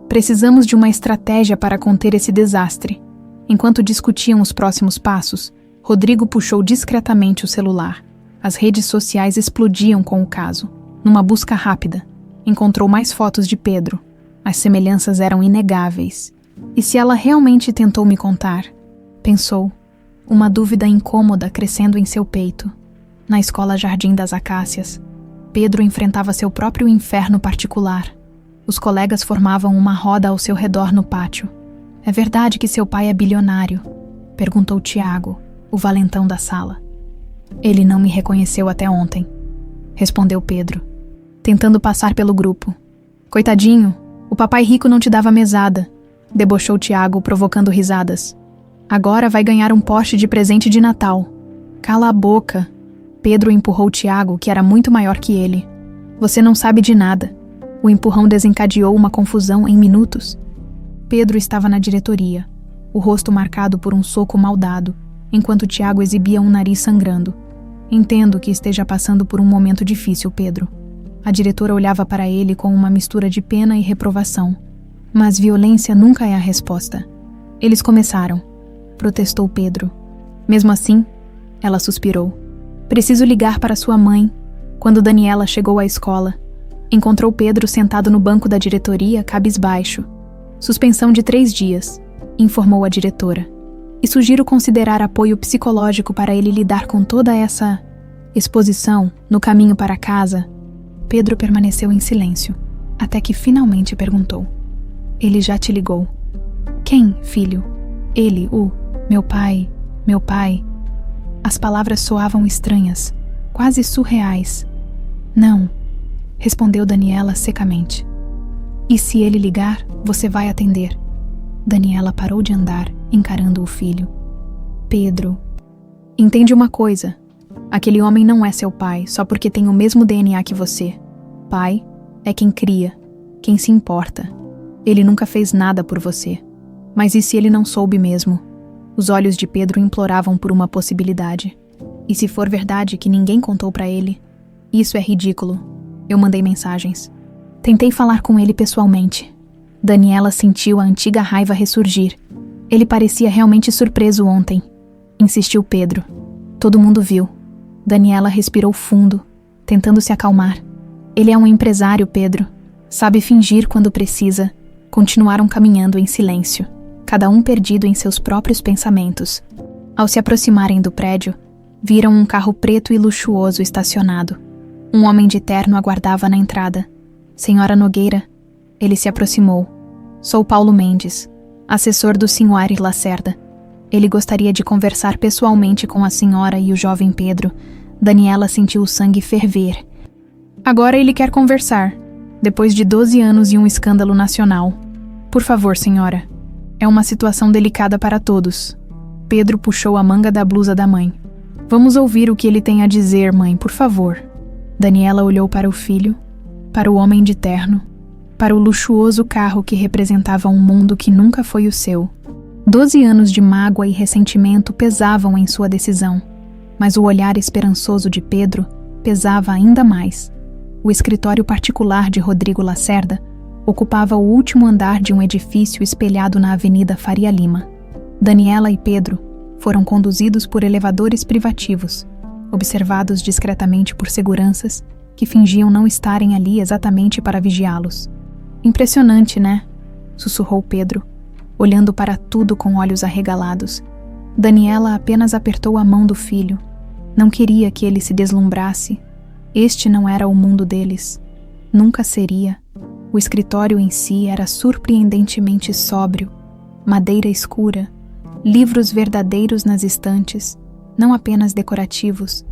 Precisamos de uma estratégia para conter esse desastre. Enquanto discutiam os próximos passos, Rodrigo puxou discretamente o celular. As redes sociais explodiam com o caso. Numa busca rápida, encontrou mais fotos de Pedro. As semelhanças eram inegáveis. E se ela realmente tentou me contar? Pensou, uma dúvida incômoda crescendo em seu peito. Na escola Jardim das Acácias, Pedro enfrentava seu próprio inferno particular. Os colegas formavam uma roda ao seu redor no pátio. É verdade que seu pai é bilionário? Perguntou Tiago, o valentão da sala. Ele não me reconheceu até ontem, respondeu Pedro, tentando passar pelo grupo. Coitadinho, o papai rico não te dava mesada, debochou Tiago, provocando risadas. Agora vai ganhar um Porsche de presente de Natal. Cala a boca. Pedro empurrou Tiago, que era muito maior que ele. Você não sabe de nada. O empurrão desencadeou uma confusão em minutos. Pedro estava na diretoria, o rosto marcado por um soco mal dado, enquanto Tiago exibia um nariz sangrando. Entendo que esteja passando por um momento difícil, Pedro. A diretora olhava para ele com uma mistura de pena e reprovação. Mas violência nunca é a resposta. Eles começaram, protestou Pedro. Mesmo assim, ela suspirou. Preciso ligar para sua mãe. Quando Daniela chegou à escola, encontrou Pedro sentado no banco da diretoria, cabisbaixo. Suspensão de 3 dias, informou a diretora. E sugiro considerar apoio psicológico para ele lidar com toda essa exposição no caminho para casa. Pedro permaneceu em silêncio, até que finalmente perguntou. Ele já te ligou? Quem, filho? Ele, meu pai. As palavras soavam estranhas, quase surreais. Não, respondeu Daniela secamente. E se ele ligar, você vai atender. Daniela parou de andar, encarando o filho. Pedro, entende uma coisa. Aquele homem não é seu pai, só porque tem o mesmo DNA que você. Pai é quem cria, quem se importa. Ele nunca fez nada por você. Mas e se ele não soube mesmo? Os olhos de Pedro imploravam por uma possibilidade. E se for verdade que ninguém contou para ele? Isso é ridículo. Eu mandei mensagens. Tentei falar com ele pessoalmente. Daniela sentiu a antiga raiva ressurgir. Ele parecia realmente surpreso ontem. Insistiu Pedro. Todo mundo viu. Daniela respirou fundo, tentando se acalmar. Ele é um empresário, Pedro. Sabe fingir quando precisa. Continuaram caminhando em silêncio, cada um perdido em seus próprios pensamentos. Ao se aproximarem do prédio, viram um carro preto e luxuoso estacionado. Um homem de terno aguardava na entrada. Senhora Nogueira, ele se aproximou. Sou Paulo Mendes, assessor do Sr. Lacerda. Ele gostaria de conversar pessoalmente com a senhora e o jovem Pedro. Daniela sentiu o sangue ferver. Agora ele quer conversar, depois de 12 anos e um escândalo nacional. Por favor, senhora. É uma situação delicada para todos. Pedro puxou a manga da blusa da mãe. Vamos ouvir o que ele tem a dizer, mãe, por favor. Daniela olhou para o filho, para o homem de terno, para o luxuoso carro que representava um mundo que nunca foi o seu. 12 anos de mágoa e ressentimento pesavam em sua decisão, mas o olhar esperançoso de Pedro pesava ainda mais. O escritório particular de Rodrigo Lacerda ocupava o último andar de um edifício espelhado na Avenida Faria Lima. Daniela e Pedro foram conduzidos por elevadores privativos, observados discretamente por seguranças que fingiam não estarem ali exatamente para vigiá-los. Impressionante, né? Sussurrou Pedro, olhando para tudo com olhos arregalados. Daniela apenas apertou a mão do filho. Não queria que ele se deslumbrasse. Este não era o mundo deles. Nunca seria. O escritório em si era surpreendentemente sóbrio. Madeira escura, livros verdadeiros nas estantes, não apenas decorativos.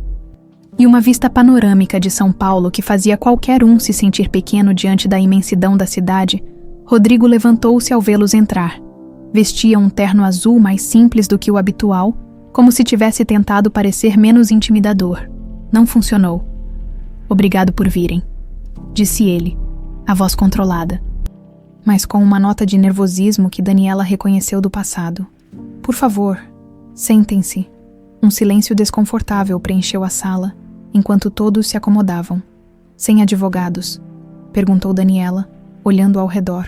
E uma vista panorâmica de São Paulo que fazia qualquer um se sentir pequeno diante da imensidão da cidade. Rodrigo levantou-se ao vê-los entrar. Vestia um terno azul mais simples do que o habitual, como se tivesse tentado parecer menos intimidador. Não funcionou. Obrigado por virem, disse ele, a voz controlada, mas com uma nota de nervosismo que Daniela reconheceu do passado. Por favor, sentem-se. Um silêncio desconfortável preencheu a sala, enquanto todos se acomodavam. Sem advogados? Perguntou Daniela, olhando ao redor.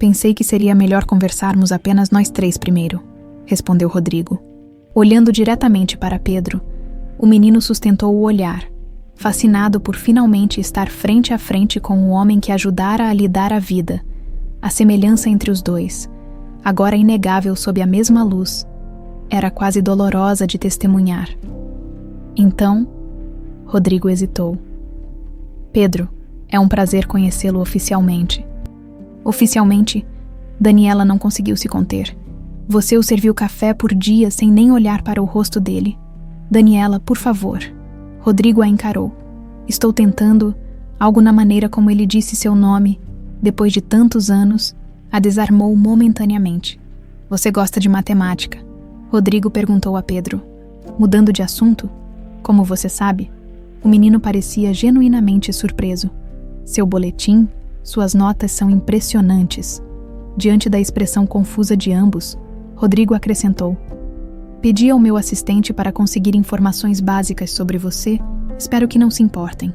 Pensei que seria melhor conversarmos apenas nós 3 primeiro, respondeu Rodrigo. Olhando diretamente para Pedro, o menino sustentou o olhar, fascinado por finalmente estar frente a frente com o homem que ajudara a lhe dar a vida. A semelhança entre os dois, agora inegável sob a mesma luz, era quase dolorosa de testemunhar. Então, Rodrigo hesitou. Pedro, é um prazer conhecê-lo oficialmente. Oficialmente, Daniela não conseguiu se conter. Você o serviu café por dia sem nem olhar para o rosto dele. Daniela, por favor. Rodrigo a encarou. Estou tentando, algo na maneira como ele disse seu nome, depois de tantos anos, a desarmou momentaneamente. Você gosta de matemática? Rodrigo perguntou a Pedro. Mudando de assunto? Como você sabe? O menino parecia genuinamente surpreso. Seu boletim, Suas notas são impressionantes. Diante da expressão confusa de ambos, Rodrigo acrescentou: pedi ao meu assistente para conseguir informações básicas sobre você, espero que não se importem.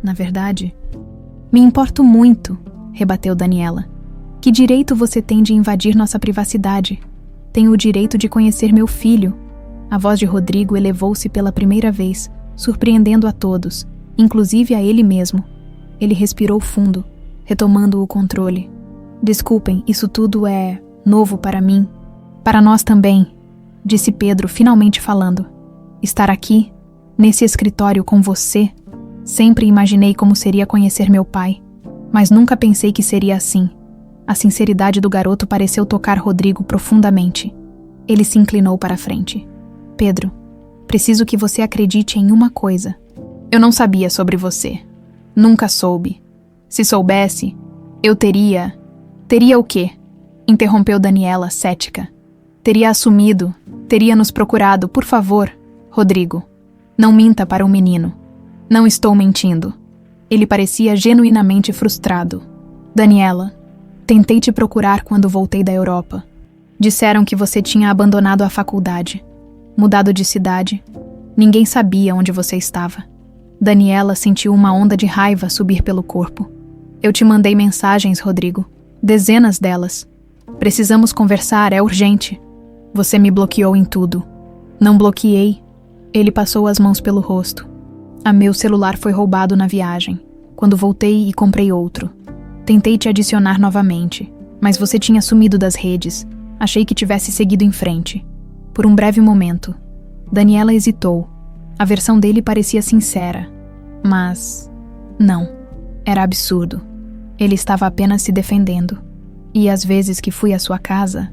Na verdade, me importo muito, rebateu Daniela. Que direito você tem de invadir nossa privacidade? Tenho o direito de conhecer meu filho. A voz de Rodrigo elevou-se pela primeira vez, surpreendendo a todos, inclusive a ele mesmo. Ele respirou fundo, retomando o controle. Desculpem, isso tudo é novo para mim. Para nós também, disse Pedro, finalmente falando. Estar aqui, nesse escritório com você, sempre imaginei como seria conhecer meu pai, mas nunca pensei que seria assim. A sinceridade do garoto pareceu tocar Rodrigo profundamente. Ele se inclinou para a frente. Pedro, preciso que você acredite em uma coisa. Eu não sabia sobre você. Nunca soube. Se soubesse, eu teria... Teria o quê? Interrompeu Daniela, cética. Teria assumido, teria nos procurado, por favor. Rodrigo, não minta para o menino. Não estou mentindo. Ele parecia genuinamente frustrado. Daniela, tentei te procurar quando voltei da Europa. Disseram que você tinha abandonado a faculdade, mudado de cidade. Ninguém sabia onde você estava. Daniela sentiu uma onda de raiva subir pelo corpo. Eu te mandei mensagens, Rodrigo. Dezenas delas. Precisamos conversar, é urgente. Você me bloqueou em tudo. Não bloqueei. Ele passou as mãos pelo rosto. Meu celular foi roubado na viagem, quando voltei e comprei outro. Tentei te adicionar novamente, mas você tinha sumido das redes. Achei que tivesse seguido em frente. Por um breve momento, Daniela hesitou. A versão dele parecia sincera, mas... não. Era absurdo. Ele estava apenas se defendendo. E às vezes que fui à sua casa,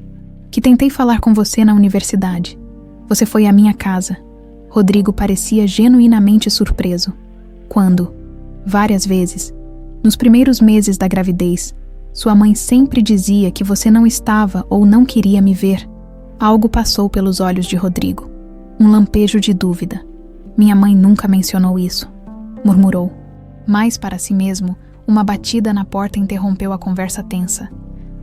que tentei falar com você na universidade, você foi à minha casa. Rodrigo parecia genuinamente surpreso. Quando, várias vezes, nos primeiros meses da gravidez, sua mãe sempre dizia que você não estava ou não queria me ver. Algo passou pelos olhos de Rodrigo. Um lampejo de dúvida. Minha mãe nunca mencionou isso, murmurou. Mas para si mesmo, uma batida na porta interrompeu a conversa tensa.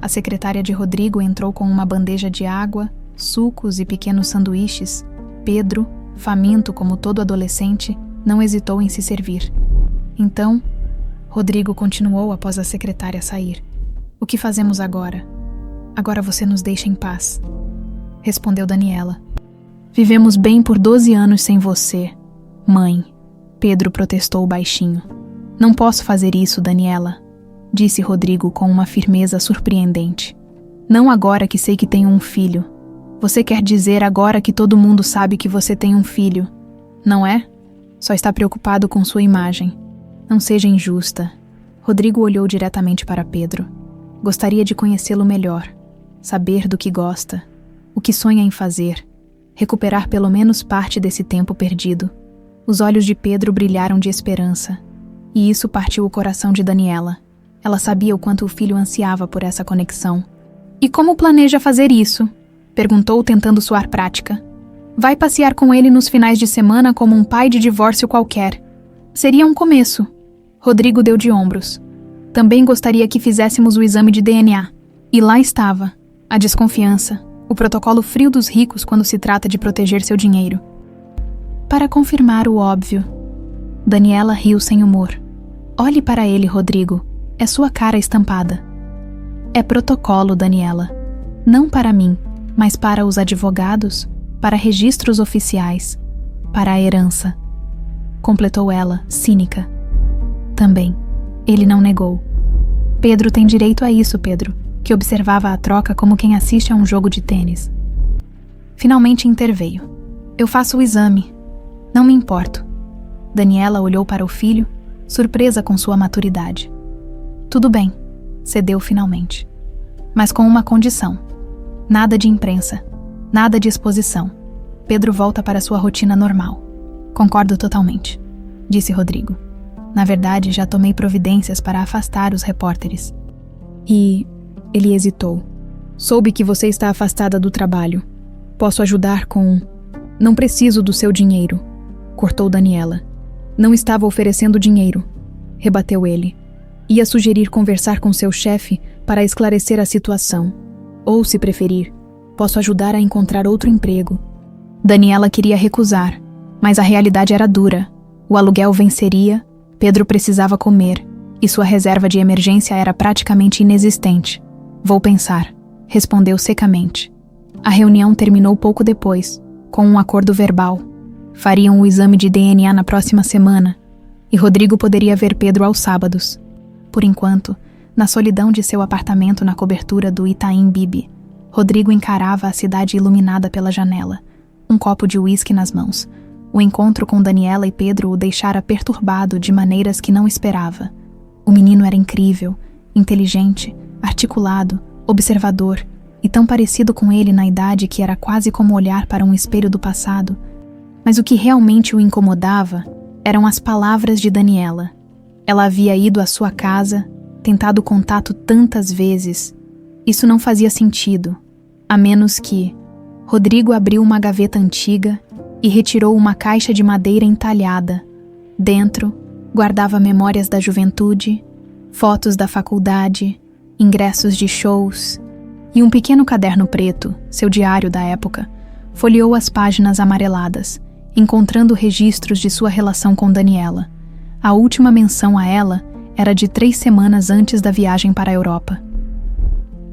A secretária de Rodrigo entrou com uma bandeja de água, sucos e pequenos sanduíches. Pedro, faminto como todo adolescente, não hesitou em se servir. Então, Rodrigo continuou após a secretária sair. O que fazemos agora? Agora você nos deixa em paz, respondeu Daniela. Vivemos bem por 12 anos sem você, mãe. Pedro protestou baixinho. Não posso fazer isso, Daniela, disse Rodrigo com uma firmeza surpreendente. Não agora que sei que tenho um filho. Você quer dizer agora que todo mundo sabe que você tem um filho, não é? Só está preocupado com sua imagem. Não seja injusta. Rodrigo olhou diretamente para Pedro. Gostaria de conhecê-lo melhor, saber do que gosta, o que sonha em fazer, recuperar pelo menos parte desse tempo perdido. Os olhos de Pedro brilharam de esperança, e isso partiu o coração de Daniela. Ela sabia o quanto o filho ansiava por essa conexão. E como planeja fazer isso? Perguntou, tentando soar prática. Vai passear com ele nos finais de semana como um pai de divórcio qualquer. Seria um começo. Rodrigo deu de ombros. Também gostaria que fizéssemos o exame de DNA. E lá estava, a desconfiança, o protocolo frio dos ricos quando se trata de proteger seu dinheiro. Para confirmar o óbvio. Daniela riu sem humor. Olhe para ele, Rodrigo. É sua cara estampada. É protocolo, Daniela. Não para mim, mas para os advogados, para registros oficiais, para a herança. Completou ela, cínica. Também. Ele não negou. Pedro tem direito a isso, Pedro, que observava a troca como quem assiste a um jogo de tênis. Finalmente interveio. Eu faço o exame. Não me importo. Daniela olhou para o filho, surpresa com sua maturidade. Tudo bem, cedeu finalmente. Mas com uma condição. Nada de imprensa, nada de exposição. Pedro volta para sua rotina normal. Concordo totalmente, disse Rodrigo. Na verdade, já tomei providências para afastar os repórteres. E ele hesitou. Soube que você está afastada do trabalho. Posso ajudar com... Não preciso do seu dinheiro, cortou Daniela. Não estava oferecendo dinheiro, rebateu ele. Ia sugerir conversar com seu chefe para esclarecer a situação. Ou, se preferir, posso ajudar a encontrar outro emprego. Daniela queria recusar, mas a realidade era dura. O aluguel venceria, Pedro precisava comer, e sua reserva de emergência era praticamente inexistente. Vou pensar, respondeu secamente. A reunião terminou pouco depois, com um acordo verbal. Fariam o exame de DNA na próxima semana, e Rodrigo poderia ver Pedro aos sábados. Por enquanto, na solidão de seu apartamento na cobertura do Itaim Bibi, Rodrigo encarava a cidade iluminada pela janela, um copo de uísque nas mãos. O encontro com Daniela e Pedro o deixara perturbado de maneiras que não esperava. O menino era incrível, inteligente, articulado, observador, e tão parecido com ele na idade que era quase como olhar para um espelho do passado. Mas o que realmente o incomodava eram as palavras de Daniela. Ela havia ido à sua casa, tentado contato tantas vezes. Isso não fazia sentido, a menos que Rodrigo abriu uma gaveta antiga e retirou uma caixa de madeira entalhada. Dentro, guardava memórias da juventude, fotos da faculdade, ingressos de shows e um pequeno caderno preto, seu diário da época. Folheou as páginas amareladas, encontrando registros de sua relação com Daniela. A última menção a ela era de 3 semanas antes da viagem para a Europa.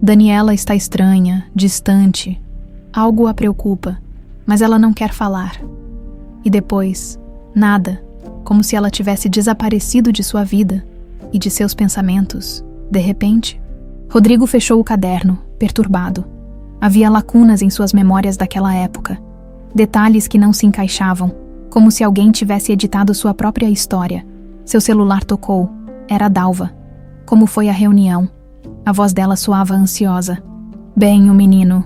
Daniela está estranha, distante. Algo a preocupa, mas ela não quer falar. E depois, nada, como se ela tivesse desaparecido de sua vida e de seus pensamentos, de repente. Rodrigo fechou o caderno, perturbado. Havia lacunas em suas memórias daquela época, detalhes que não se encaixavam, como se alguém tivesse editado sua própria história. Seu celular tocou. Era Dalva. Como foi a reunião? A voz dela soava ansiosa. Bem, o menino.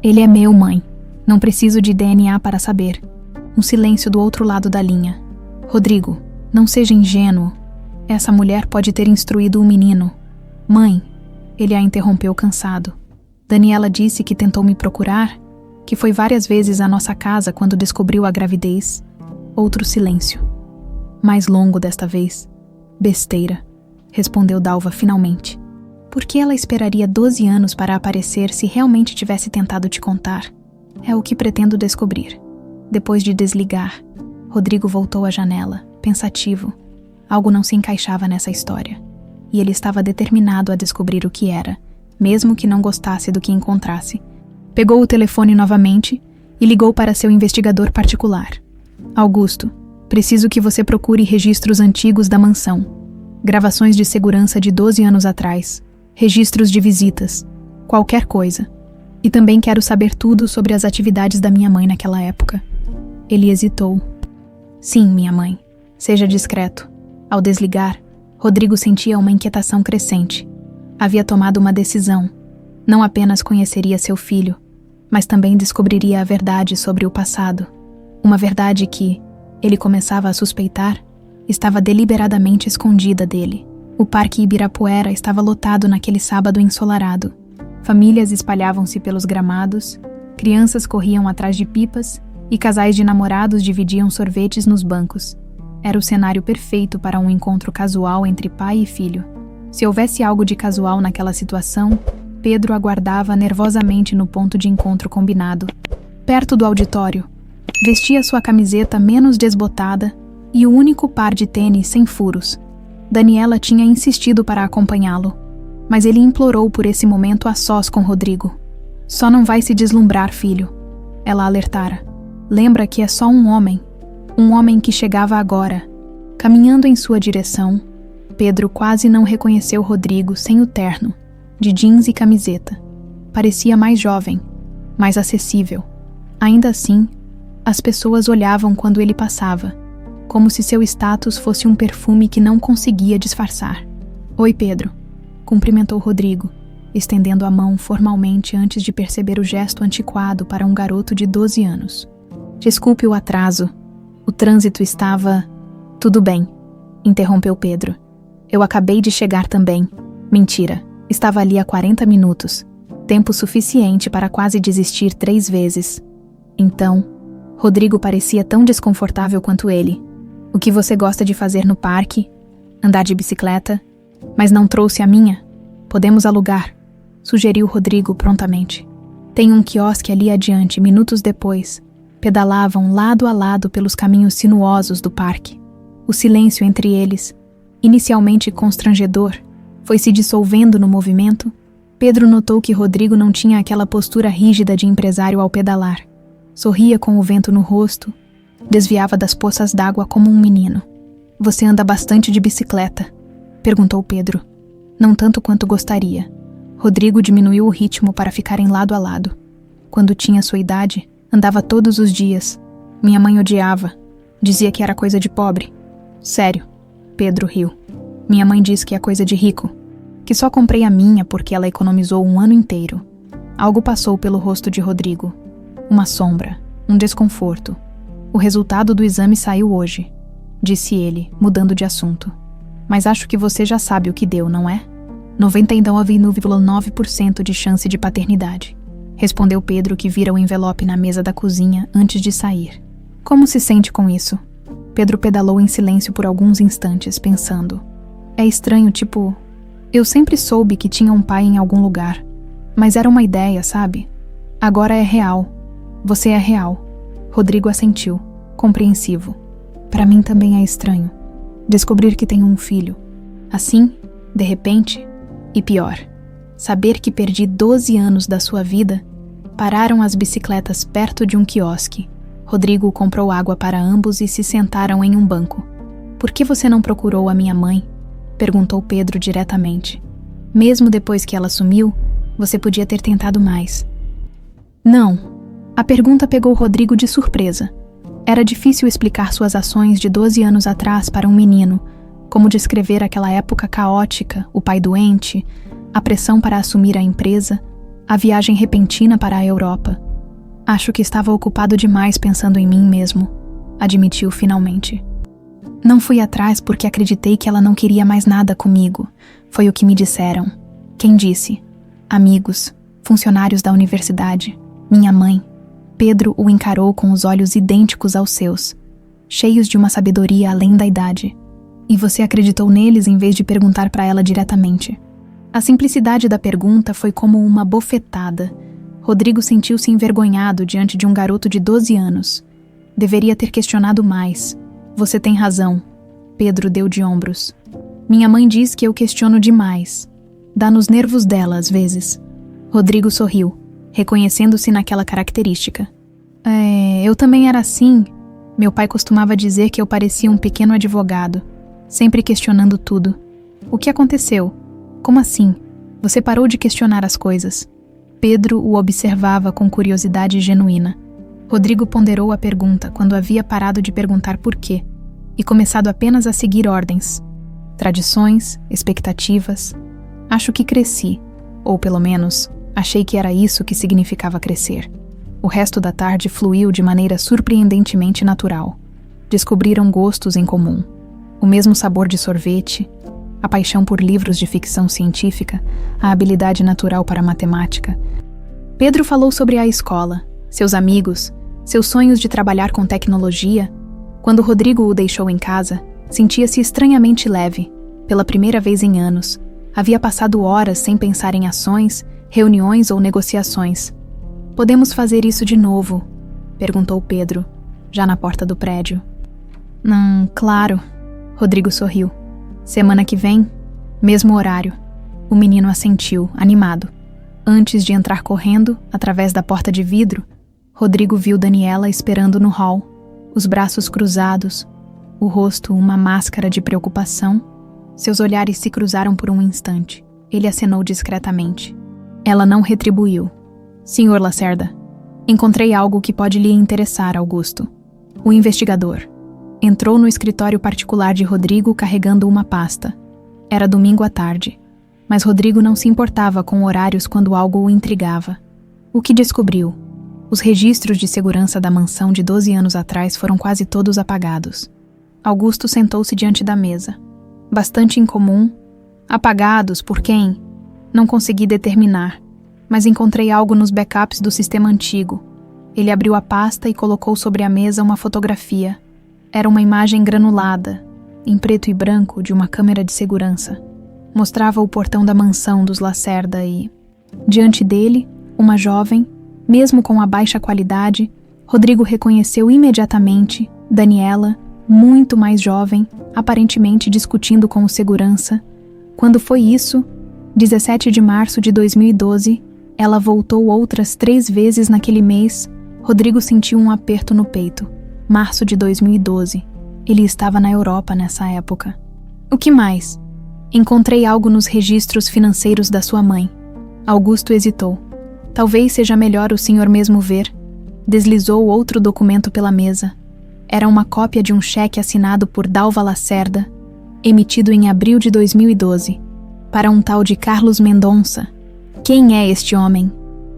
Ele é meu, mãe. Não preciso de DNA para saber. Um silêncio do outro lado da linha. Rodrigo, não seja ingênuo. Essa mulher pode ter instruído o menino. Mãe, ele a interrompeu cansado. Daniela disse que tentou me procurar, que foi várias vezes à nossa casa quando descobriu a gravidez. Outro silêncio. Mais longo desta vez. Besteira, respondeu Dalva finalmente. Por que ela esperaria 12 anos para aparecer se realmente tivesse tentado te contar? É o que pretendo descobrir. Depois de desligar, Rodrigo voltou à janela, pensativo. Algo não se encaixava nessa história. E ele estava determinado a descobrir o que era, mesmo que não gostasse do que encontrasse. Pegou o telefone novamente e ligou para seu investigador particular. Augusto, preciso que você procure registros antigos da mansão. Gravações de segurança de 12 anos atrás. Registros de visitas. Qualquer coisa. E também quero saber tudo sobre as atividades da minha mãe naquela época. Ele hesitou. Sim, minha mãe. Seja discreto. Ao desligar, Rodrigo sentia uma inquietação crescente. Havia tomado uma decisão. Não apenas conheceria seu filho, mas também descobriria a verdade sobre o passado. Uma verdade que, ele começava a suspeitar, estava deliberadamente escondida dele. O Parque Ibirapuera estava lotado naquele sábado ensolarado. Famílias espalhavam-se pelos gramados, crianças corriam atrás de pipas e casais de namorados dividiam sorvetes nos bancos. Era o cenário perfeito para um encontro casual entre pai e filho. Se houvesse algo de casual naquela situação, Pedro aguardava nervosamente no ponto de encontro combinado. Perto do auditório, vestia sua camiseta menos desbotada e o único par de tênis sem furos. Daniela tinha insistido para acompanhá-lo, mas ele implorou por esse momento a sós com Rodrigo. Só não vai se deslumbrar, filho. Ela alertara. Lembra que é só um homem que chegava agora. Caminhando em sua direção, Pedro quase não reconheceu Rodrigo sem o terno, de jeans e camiseta. Parecia mais jovem, mais acessível. Ainda assim, as pessoas olhavam quando ele passava, como se seu status fosse um perfume que não conseguia disfarçar. Oi, Pedro, cumprimentou Rodrigo, estendendo a mão formalmente antes de perceber o gesto antiquado para um garoto de 12 anos. Desculpe o atraso. O trânsito estava... Tudo bem, interrompeu Pedro. Eu acabei de chegar também. Mentira, estava ali há 40 minutos. Tempo suficiente para quase desistir 3 vezes. Então, Rodrigo parecia tão desconfortável quanto ele. O que você gosta de fazer no parque? Andar de bicicleta? Mas não trouxe a minha? Podemos alugar, sugeriu Rodrigo prontamente. Tem um quiosque ali adiante. Minutos depois, pedalavam lado a lado pelos caminhos sinuosos do parque. O silêncio entre eles, inicialmente constrangedor, foi se dissolvendo no movimento. Pedro notou que Rodrigo não tinha aquela postura rígida de empresário ao pedalar. Sorria com o vento no rosto, desviava das poças d'água como um menino. Você anda bastante de bicicleta? Perguntou Pedro. Não tanto quanto gostaria. Rodrigo diminuiu o ritmo para ficarem lado a lado. Quando tinha sua idade, andava todos os dias. Minha mãe odiava. Dizia que era coisa de pobre. Sério, Pedro riu. Minha mãe diz que é coisa de rico. Que só comprei a minha porque ela economizou um ano inteiro. Algo passou pelo rosto de Rodrigo. Uma sombra, um desconforto. O resultado do exame saiu hoje, disse ele, mudando de assunto. Mas acho que você já sabe o que deu, não é? 99,9% de chance de paternidade, respondeu Pedro, que vira o envelope na mesa da cozinha antes de sair. Como se sente com isso? Pedro pedalou em silêncio por alguns instantes, pensando. É estranho, tipo... Eu sempre soube que tinha um pai em algum lugar, mas era uma ideia, sabe? Agora é real. Você é real. Rodrigo assentiu, compreensivo. Para mim também é estranho. Descobrir que tenho um filho. Assim, de repente, e pior, saber que perdi 12 anos da sua vida. Pararam as bicicletas perto de um quiosque. Rodrigo comprou água para ambos e se sentaram em um banco. Por que você não procurou a minha mãe? Perguntou Pedro diretamente. Mesmo depois que ela sumiu, você podia ter tentado mais. Não. A pergunta pegou Rodrigo de surpresa. Era difícil explicar suas ações de 12 anos atrás para um menino, como descrever aquela época caótica, o pai doente, a pressão para assumir a empresa, a viagem repentina para a Europa. Acho que estava ocupado demais pensando em mim mesmo, admitiu finalmente. Não fui atrás porque acreditei que ela não queria mais nada comigo. Foi o que me disseram. Quem disse? Amigos, funcionários da universidade, minha mãe. Pedro o encarou com os olhos idênticos aos seus, cheios de uma sabedoria além da idade. E você acreditou neles em vez de perguntar para ela diretamente. A simplicidade da pergunta foi como uma bofetada. Rodrigo sentiu-se envergonhado diante de um garoto de 12 anos. Deveria ter questionado mais. Você tem razão. Pedro deu de ombros. Minha mãe diz que eu questiono demais. Dá nos nervos dela, às vezes. Rodrigo sorriu, reconhecendo-se naquela característica. Eu também era assim. Meu pai costumava dizer que eu parecia um pequeno advogado, sempre questionando tudo. O que aconteceu? Como assim? Você parou de questionar as coisas. Pedro o observava com curiosidade genuína. Rodrigo ponderou a pergunta quando havia parado de perguntar por quê e começado apenas a seguir ordens. Tradições, expectativas. Acho que cresci, ou pelo menos, achei que era isso que significava crescer. O resto da tarde fluiu de maneira surpreendentemente natural. Descobriram gostos em comum. O mesmo sabor de sorvete, a paixão por livros de ficção científica, a habilidade natural para a matemática. Pedro falou sobre a escola, seus amigos, seus sonhos de trabalhar com tecnologia. Quando Rodrigo o deixou em casa, sentia-se estranhamente leve. Pela primeira vez em anos, havia passado horas sem pensar em ações, reuniões ou negociações. Podemos fazer isso de novo? Perguntou Pedro, já na porta do prédio. Claro. Rodrigo sorriu. Semana que vem, mesmo horário. O menino assentiu, animado. Antes de entrar correndo, através da porta de vidro, Rodrigo viu Daniela esperando no hall, os braços cruzados, o rosto uma máscara de preocupação. Seus olhares se cruzaram por um instante. Ele acenou discretamente. Ela não retribuiu. Senhor Lacerda, encontrei algo que pode lhe interessar, Augusto. O investigador entrou no escritório particular de Rodrigo carregando uma pasta. Era domingo à tarde, mas Rodrigo não se importava com horários quando algo o intrigava. O que descobriu? Os registros de segurança da mansão de 12 anos atrás foram quase todos apagados. Augusto sentou-se diante da mesa. Bastante incomum. Apagados por quem? Não consegui determinar, mas encontrei algo nos backups do sistema antigo. Ele abriu a pasta e colocou sobre a mesa uma fotografia. Era uma imagem granulada, em preto e branco, de uma câmera de segurança. Mostrava o portão da mansão dos Lacerda e, diante dele, uma jovem, mesmo com a baixa qualidade, Rodrigo reconheceu imediatamente Daniela, muito mais jovem, aparentemente discutindo com o segurança. Quando foi isso, 17 de março de 2012, ela voltou outras 3 vezes naquele mês. Rodrigo sentiu um aperto no peito. Março de 2012. Ele estava na Europa nessa época. O que mais? Encontrei algo nos registros financeiros da sua mãe. Augusto hesitou. Talvez seja melhor o senhor mesmo ver. Deslizou outro documento pela mesa. Era uma cópia de um cheque assinado por Dalva Lacerda, emitido em abril de 2012, para um tal de Carlos Mendonça. Quem é este homem?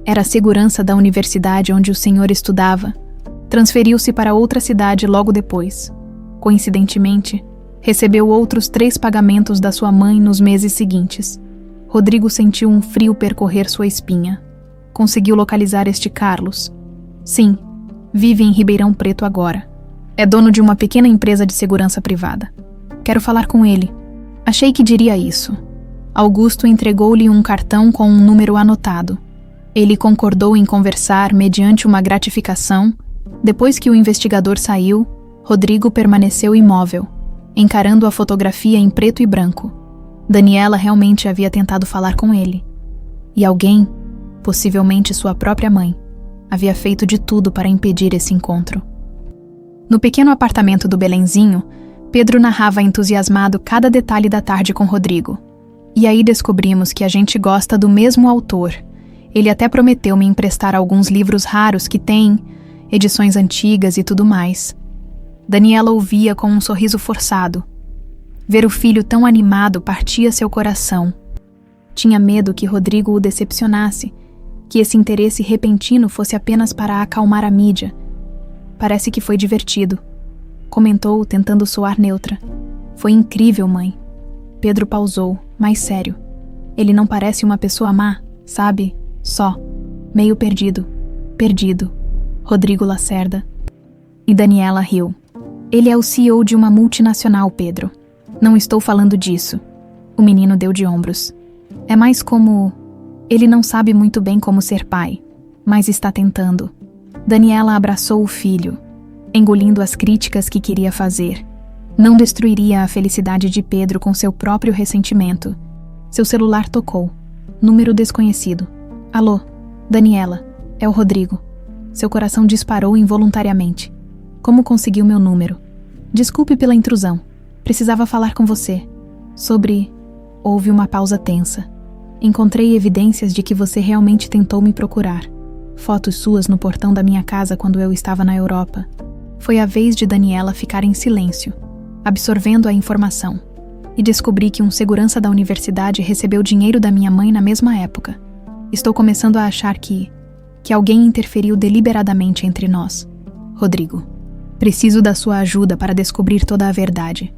Era a segurança da universidade onde o senhor estudava. Transferiu-se para outra cidade logo depois. Coincidentemente, recebeu outros 3 pagamentos da sua mãe nos meses seguintes. Rodrigo sentiu um frio percorrer sua espinha. Conseguiu localizar este Carlos. Sim, vive em Ribeirão Preto agora. É dono de uma pequena empresa de segurança privada. Quero falar com ele. Achei que diria isso. Augusto entregou-lhe um cartão com um número anotado. Ele concordou em conversar mediante uma gratificação. Depois que o investigador saiu, Rodrigo permaneceu imóvel, encarando a fotografia em preto e branco. Daniela realmente havia tentado falar com ele. E alguém, possivelmente sua própria mãe, havia feito de tudo para impedir esse encontro. No pequeno apartamento do Belenzinho, Pedro narrava entusiasmado cada detalhe da tarde com Rodrigo. E aí descobrimos que a gente gosta do mesmo autor. Ele até prometeu me emprestar alguns livros raros que tem, edições antigas e tudo mais. Daniela ouvia com um sorriso forçado. Ver o filho tão animado partia seu coração. Tinha medo que Rodrigo o decepcionasse, que esse interesse repentino fosse apenas para acalmar a mídia. Parece que foi divertido, comentou, tentando soar neutra. Foi incrível, mãe. Pedro pausou, mais sério. Ele não parece uma pessoa má, sabe? Só. Meio perdido. Perdido. Rodrigo Lacerda. E Daniela riu. Ele é o CEO de uma multinacional, Pedro. Não estou falando disso. O menino deu de ombros. É mais como... Ele não sabe muito bem como ser pai, mas está tentando. Daniela abraçou o filho, engolindo as críticas que queria fazer. Não destruiria a felicidade de Pedro com seu próprio ressentimento. Seu celular tocou. Número desconhecido. Alô, Daniela, é o Rodrigo. Seu coração disparou involuntariamente. Como conseguiu meu número? Desculpe pela intrusão. Precisava falar com você. Sobre... Houve uma pausa tensa. Encontrei evidências de que você realmente tentou me procurar. Fotos suas no portão da minha casa quando eu estava na Europa. Foi a vez de Daniela ficar em silêncio, absorvendo a informação. E descobri que um segurança da universidade recebeu dinheiro da minha mãe na mesma época. Estou começando a achar que alguém interferiu deliberadamente entre nós. Rodrigo, preciso da sua ajuda para descobrir toda a verdade.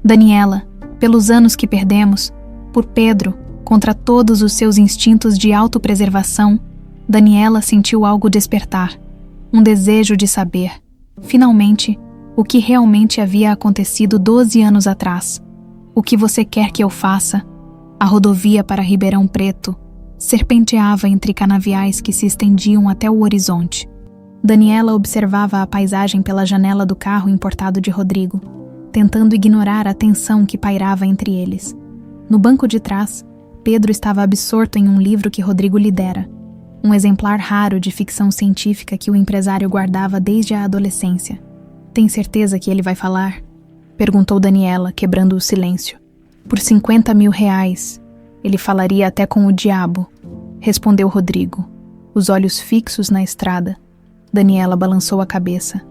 Daniela, pelos anos que perdemos, por Pedro, contra todos os seus instintos de autopreservação, Daniela sentiu algo despertar, um desejo de saber, finalmente, o que realmente havia acontecido 12 anos atrás. O que você quer que eu faça? A rodovia para Ribeirão Preto serpenteava entre canaviais que se estendiam até o horizonte. Daniela observava a paisagem pela janela do carro importado de Rodrigo, tentando ignorar a tensão que pairava entre eles. No banco de trás, Pedro estava absorto em um livro que Rodrigo lhe dera, um exemplar raro de ficção científica que o empresário guardava desde a adolescência. Tem certeza que ele vai falar? Perguntou Daniela, quebrando o silêncio. Por 50 mil reais. Ele falaria até com o diabo, respondeu Rodrigo, os olhos fixos na estrada. Daniela balançou a cabeça.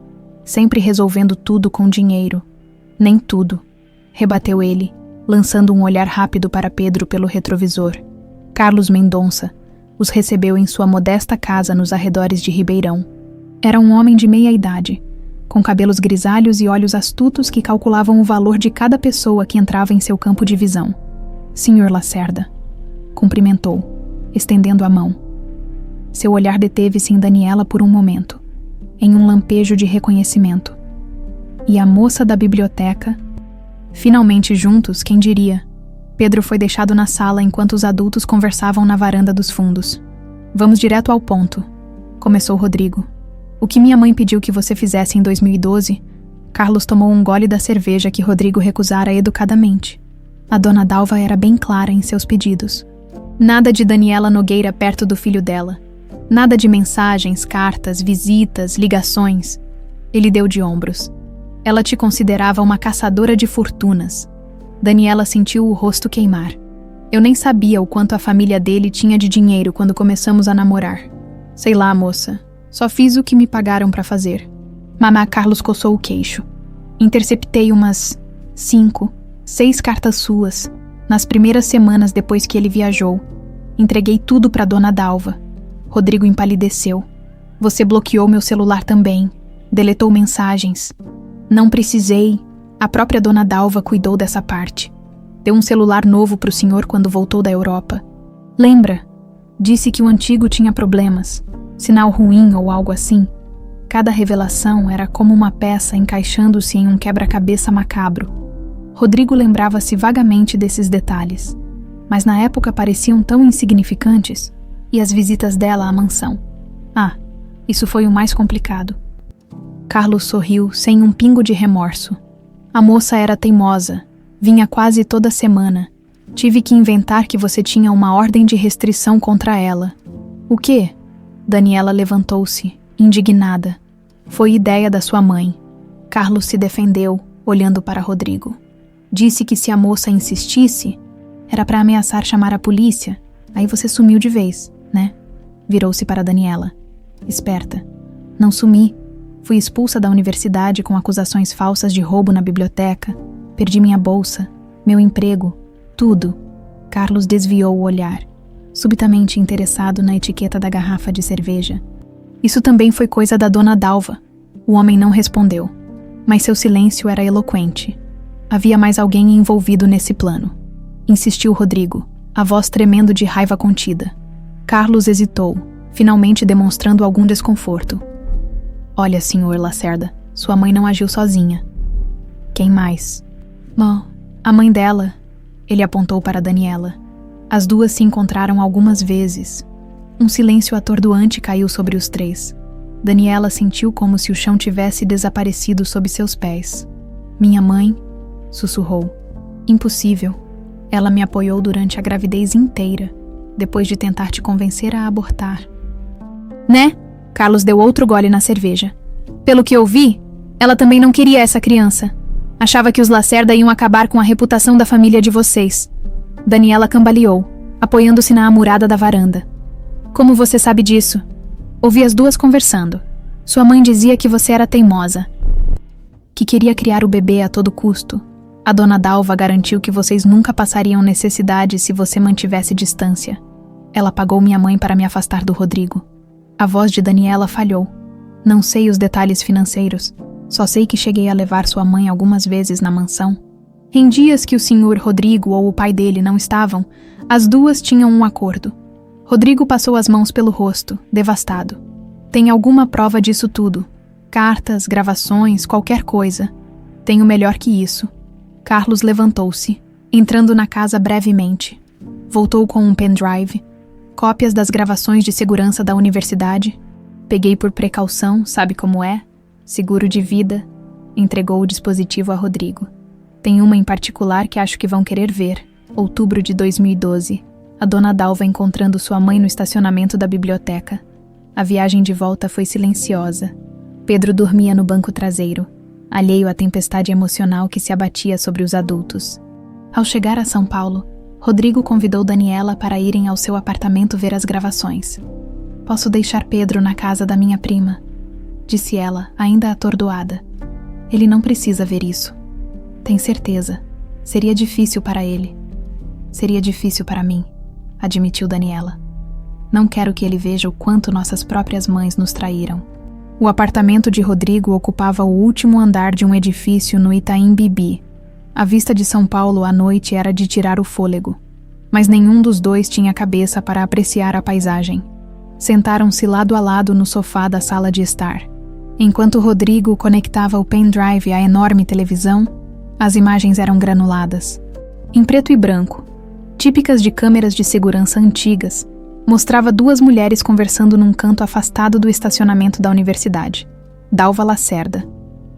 Sempre resolvendo tudo com dinheiro. Nem tudo, rebateu ele, lançando um olhar rápido para Pedro pelo retrovisor. Carlos Mendonça os recebeu em sua modesta casa nos arredores de Ribeirão. Era um homem de meia idade, com cabelos grisalhos e olhos astutos que calculavam o valor de cada pessoa que entrava em seu campo de visão. Senhor Lacerda, cumprimentou, estendendo a mão. Seu olhar deteve-se em Daniela por um momento, em um lampejo de reconhecimento. E a moça da biblioteca? Finalmente juntos, quem diria? Pedro foi deixado na sala enquanto os adultos conversavam na varanda dos fundos. Vamos direto ao ponto, começou Rodrigo. O que minha mãe pediu que você fizesse em 2012, Carlos tomou um gole da cerveja que Rodrigo recusara educadamente. A dona Dalva era bem clara em seus pedidos. Nada de Daniela Nogueira perto do filho dela. Nada de mensagens, cartas, visitas, ligações. Ele deu de ombros. Ela te considerava uma caçadora de fortunas. Daniela sentiu o rosto queimar. Eu nem sabia o quanto a família dele tinha de dinheiro quando começamos a namorar. Sei lá, moça. Só fiz o que me pagaram pra fazer. Mamá Carlos coçou o queixo. Interceptei umas 5, 6 cartas suas, nas primeiras semanas depois que ele viajou. Entreguei tudo pra dona Dalva. Rodrigo empalideceu. Você bloqueou meu celular também. Deletou mensagens. Não precisei. A própria dona Dalva cuidou dessa parte. Deu um celular novo pro senhor quando voltou da Europa. Lembra? Disse que o antigo tinha problemas. Sinal ruim ou algo assim. Cada revelação era como uma peça encaixando-se em um quebra-cabeça macabro. Rodrigo lembrava-se vagamente desses detalhes, mas na época pareciam tão insignificantes. E as visitas dela à mansão. Isso foi o mais complicado. Carlos sorriu sem um pingo de remorso. A moça era teimosa. Vinha quase toda semana. Tive que inventar que você tinha uma ordem de restrição contra ela. O quê? Daniela levantou-se, indignada. Foi ideia da sua mãe. Carlos se defendeu, olhando para Rodrigo. Disse que se a moça insistisse, era para ameaçar chamar a polícia. Aí você sumiu de vez, né? Virou-se para Daniela. Esperta. Não sumi. Fui expulsa da universidade com acusações falsas de roubo na biblioteca. Perdi minha bolsa, meu emprego, tudo. Carlos desviou o olhar, subitamente interessado na etiqueta da garrafa de cerveja. Isso também foi coisa da dona Dalva. O homem não respondeu, mas seu silêncio era eloquente. Havia mais alguém envolvido nesse plano. Insistiu Rodrigo, a voz tremendo de raiva contida. Carlos hesitou, finalmente demonstrando algum desconforto. Olha, senhor Lacerda, sua mãe não agiu sozinha. Quem mais? A mãe dela. Ele apontou para Daniela. As duas se encontraram algumas vezes. Um silêncio atordoante caiu sobre os três. Daniela sentiu como se o chão tivesse desaparecido sob seus pés. Minha mãe, sussurrou. Impossível. Ela me apoiou durante a gravidez inteira, depois de tentar te convencer a abortar. Né? Carlos deu outro gole na cerveja. Pelo que eu vi, ela também não queria essa criança. Achava que os Lacerda iam acabar com a reputação da família de vocês. Daniela cambaleou, apoiando-se na amurada da varanda. Como você sabe disso? Ouvi as duas conversando. Sua mãe dizia que você era teimosa. Que queria criar o bebê a todo custo. A dona Dalva garantiu que vocês nunca passariam necessidade se você mantivesse distância. Ela pagou minha mãe para me afastar do Rodrigo. A voz de Daniela falhou. Não sei os detalhes financeiros. Só sei que cheguei a levar sua mãe algumas vezes na mansão. Em dias que o senhor Rodrigo ou o pai dele não estavam, as duas tinham um acordo. Rodrigo passou as mãos pelo rosto, devastado. Tem alguma prova disso tudo? Cartas, gravações, qualquer coisa. Tenho melhor que isso. Carlos levantou-se, entrando na casa brevemente. Voltou com um pendrive, cópias das gravações de segurança da universidade. Peguei por precaução, sabe como é? Seguro de vida. Entregou o dispositivo a Rodrigo. Tem uma em particular que acho que vão querer ver. Outubro de 2012. A dona Dalva encontrando sua mãe no estacionamento da biblioteca. A viagem de volta foi silenciosa. Pedro dormia no banco traseiro, alheio à tempestade emocional que se abatia sobre os adultos. Ao chegar a São Paulo, Rodrigo convidou Daniela para irem ao seu apartamento ver as gravações. Posso deixar Pedro na casa da minha prima, disse ela, ainda atordoada. Ele não precisa ver isso. Tem certeza. Seria difícil para ele. Seria difícil para mim, admitiu Daniela. Não quero que ele veja o quanto nossas próprias mães nos traíram. O apartamento de Rodrigo ocupava o último andar de um edifício no Itaim Bibi. A vista de São Paulo à noite era de tirar o fôlego, mas nenhum dos dois tinha cabeça para apreciar a paisagem. Sentaram-se lado a lado no sofá da sala de estar. Enquanto Rodrigo conectava o pendrive à enorme televisão, as imagens eram granuladas. Em preto e branco, típicas de câmeras de segurança antigas, mostrava duas mulheres conversando num canto afastado do estacionamento da universidade. Dalva Lacerda,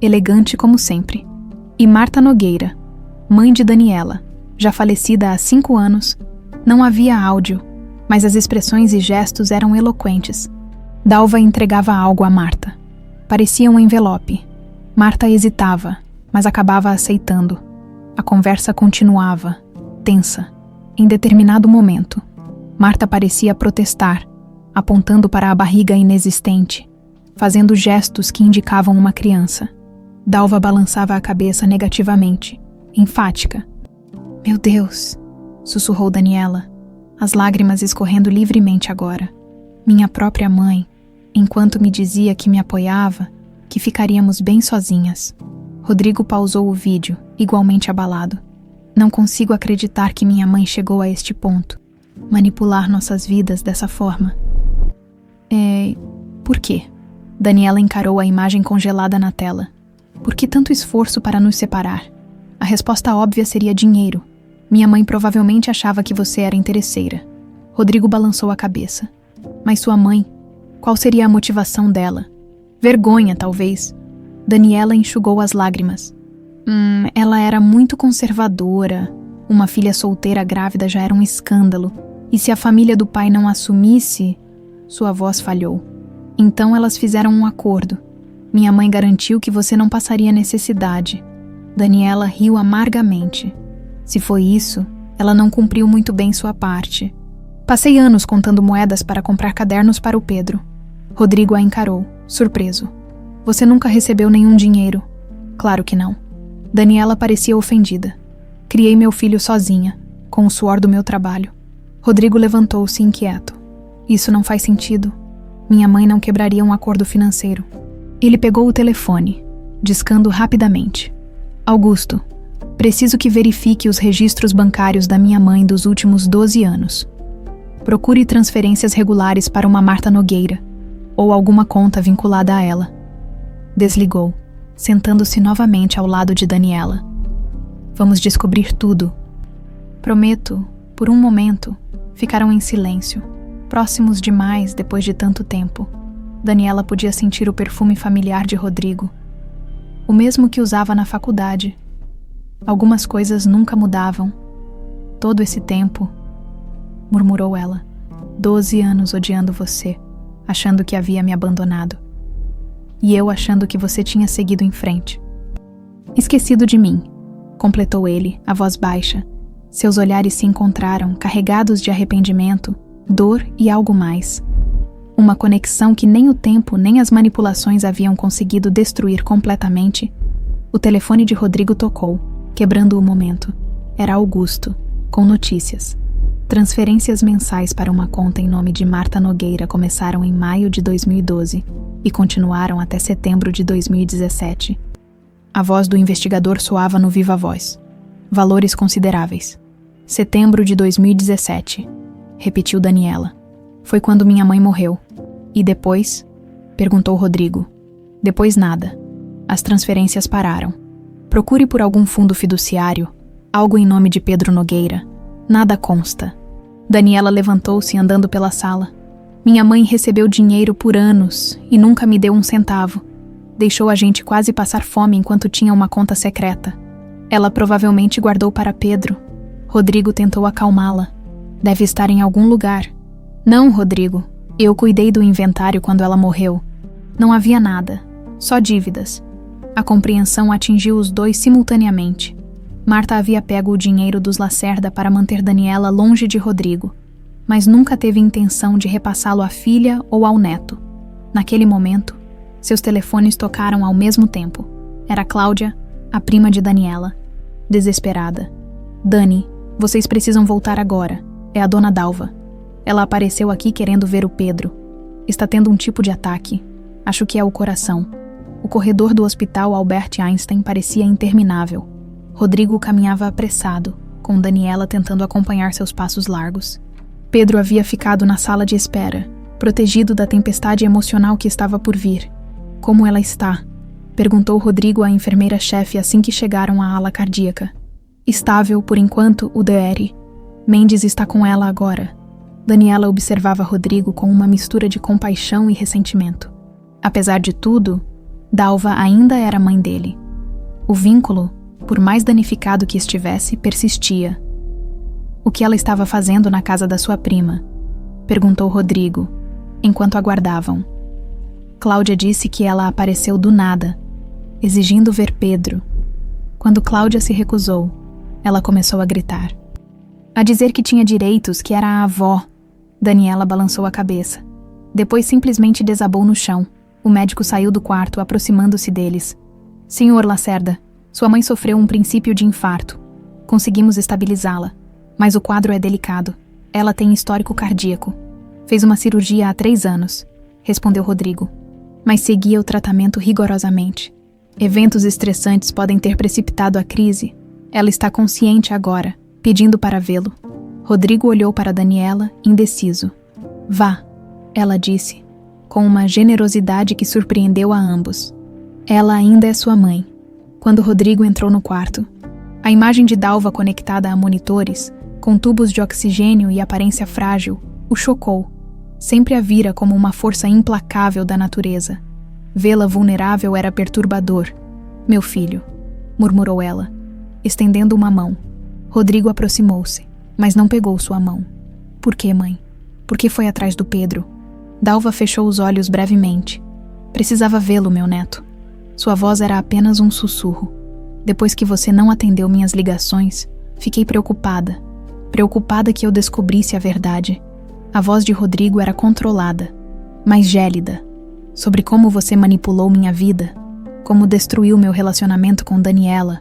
elegante como sempre, e Marta Nogueira, mãe de Daniela, já falecida há 5 anos. Não havia áudio, mas as expressões e gestos eram eloquentes. Dalva entregava algo a Marta. Parecia um envelope. Marta hesitava, mas acabava aceitando. A conversa continuava, tensa. Em determinado momento, Marta parecia protestar, apontando para a barriga inexistente, fazendo gestos que indicavam uma criança. Dalva balançava a cabeça negativamente, enfática. "Meu Deus", sussurrou Daniela, as lágrimas escorrendo livremente agora. Minha própria mãe, enquanto me dizia que me apoiava, que ficaríamos bem sozinhas. Rodrigo pausou o vídeo, igualmente abalado. Não consigo acreditar que minha mãe chegou a este ponto. Manipular nossas vidas dessa forma. Por quê? Daniela encarou a imagem congelada na tela. Por que tanto esforço para nos separar? A resposta óbvia seria dinheiro. Minha mãe provavelmente achava que você era interesseira. Rodrigo balançou a cabeça. Mas sua mãe? Qual seria a motivação dela? Vergonha, talvez. Daniela enxugou as lágrimas. Ela era muito conservadora. Uma filha solteira grávida já era um escândalo. E se a família do pai não assumisse... Sua voz falhou. Então elas fizeram um acordo. Minha mãe garantiu que você não passaria necessidade. Daniela riu amargamente. Se foi isso, ela não cumpriu muito bem sua parte. Passei anos contando moedas para comprar cadernos para o Pedro. Rodrigo a encarou, surpreso. Você nunca recebeu nenhum dinheiro? Claro que não. Daniela parecia ofendida. Criei meu filho sozinha, com o suor do meu trabalho. Rodrigo levantou-se inquieto. Isso não faz sentido. Minha mãe não quebraria um acordo financeiro. Ele pegou o telefone, discando rapidamente. Augusto, preciso que verifique os registros bancários da minha mãe dos últimos 12 anos. Procure transferências regulares para uma Marta Nogueira, ou alguma conta vinculada a ela. Desligou, sentando-se novamente ao lado de Daniela. Vamos descobrir tudo. Prometo, por um momento, ficaram em silêncio, próximos demais depois de tanto tempo. Daniela podia sentir o perfume familiar de Rodrigo, o mesmo que usava na faculdade. Algumas coisas nunca mudavam. Todo esse tempo, murmurou ela, 12 anos odiando você, achando que havia me abandonado. E eu achando que você tinha seguido em frente. Esquecido de mim, completou ele, a voz baixa. Seus olhares se encontraram, carregados de arrependimento, dor e algo mais. Uma conexão que nem o tempo nem as manipulações haviam conseguido destruir completamente. O telefone de Rodrigo tocou, quebrando o momento. Era Augusto, com notícias. Transferências mensais para uma conta em nome de Marta Nogueira começaram em maio de 2012 e continuaram até setembro de 2017. A voz do investigador soava no viva voz. Valores consideráveis. Setembro de 2017, repetiu Daniela. Foi quando minha mãe morreu. E depois? Perguntou Rodrigo. Depois nada. As transferências pararam. Procure por algum fundo fiduciário, algo em nome de Pedro Nogueira. Nada consta. Daniela levantou-se andando pela sala. Minha mãe recebeu dinheiro por anos e nunca me deu um centavo. Deixou a gente quase passar fome enquanto tinha uma conta secreta. Ela provavelmente guardou para Pedro. Rodrigo tentou acalmá-la. Deve estar em algum lugar. Não, Rodrigo. Eu cuidei do inventário quando ela morreu. Não havia nada. Só dívidas. A compreensão atingiu os dois simultaneamente. Marta havia pego o dinheiro dos Lacerda para manter Daniela longe de Rodrigo, mas nunca teve intenção de repassá-lo à filha ou ao neto. Naquele momento, seus telefones tocaram ao mesmo tempo. Era Cláudia, a prima de Daniela. Desesperada. Dani, vocês precisam voltar agora. É a dona Dalva. Ela apareceu aqui querendo ver o Pedro. Está tendo um tipo de ataque. Acho que é o coração. O corredor do hospital Albert Einstein parecia interminável. Rodrigo caminhava apressado, com Daniela tentando acompanhar seus passos largos. Pedro havia ficado na sala de espera, protegido da tempestade emocional que estava por vir. Como ela está? Perguntou Rodrigo à enfermeira-chefe assim que chegaram à ala cardíaca. Estável, por enquanto, o DR. Mendes está com ela agora. Daniela observava Rodrigo com uma mistura de compaixão e ressentimento. Apesar de tudo, Dalva ainda era mãe dele. O vínculo, por mais danificado que estivesse, persistia. O que ela estava fazendo na casa da sua prima? Perguntou Rodrigo, enquanto aguardavam. Cláudia disse que ela apareceu do nada, exigindo ver Pedro. Quando Cláudia se recusou, ela começou a gritar. A dizer que tinha direitos, que era a avó. Daniela balançou a cabeça. Depois simplesmente desabou no chão. O médico saiu do quarto, aproximando-se deles. Senhor Lacerda, sua mãe sofreu um princípio de infarto. Conseguimos estabilizá-la, mas o quadro é delicado. Ela tem histórico cardíaco. Fez uma cirurgia há 3 anos, respondeu Rodrigo, mas seguia o tratamento rigorosamente. Eventos estressantes podem ter precipitado a crise. Ela está consciente agora, pedindo para vê-lo. Rodrigo olhou para Daniela, indeciso. Vá, ela disse, com uma generosidade que surpreendeu a ambos. Ela ainda é sua mãe. Quando Rodrigo entrou no quarto, a imagem de Dalva conectada a monitores, com tubos de oxigênio e aparência frágil, o chocou. Sempre a vira como uma força implacável da natureza. Vê-la vulnerável era perturbador. Meu filho, murmurou ela, estendendo uma mão. Rodrigo aproximou-se, mas não pegou sua mão. Por que, mãe? Por que foi atrás do Pedro? Dalva fechou os olhos brevemente. Precisava vê-lo, meu neto. Sua voz era apenas um sussurro. Depois que você não atendeu minhas ligações, fiquei preocupada. Preocupada que eu descobrisse a verdade. A voz de Rodrigo era controlada, mas gélida. Sobre como você manipulou minha vida, como destruiu meu relacionamento com Daniela,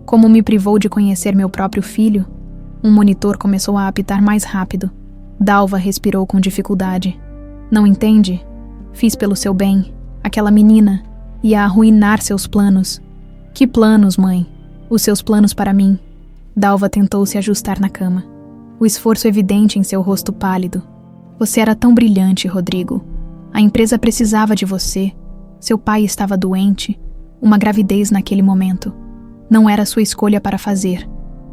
como me privou de conhecer meu próprio filho. Um monitor começou a apitar mais rápido. Dalva respirou com dificuldade. Não entende? Fiz pelo seu bem. Aquela menina ia arruinar seus planos. Que planos, mãe? Os seus planos para mim. Dalva tentou se ajustar na cama. O esforço evidente em seu rosto pálido. Você era tão brilhante, Rodrigo. A empresa precisava de você. Seu pai estava doente. Uma gravidez naquele momento. Não era sua escolha para fazer.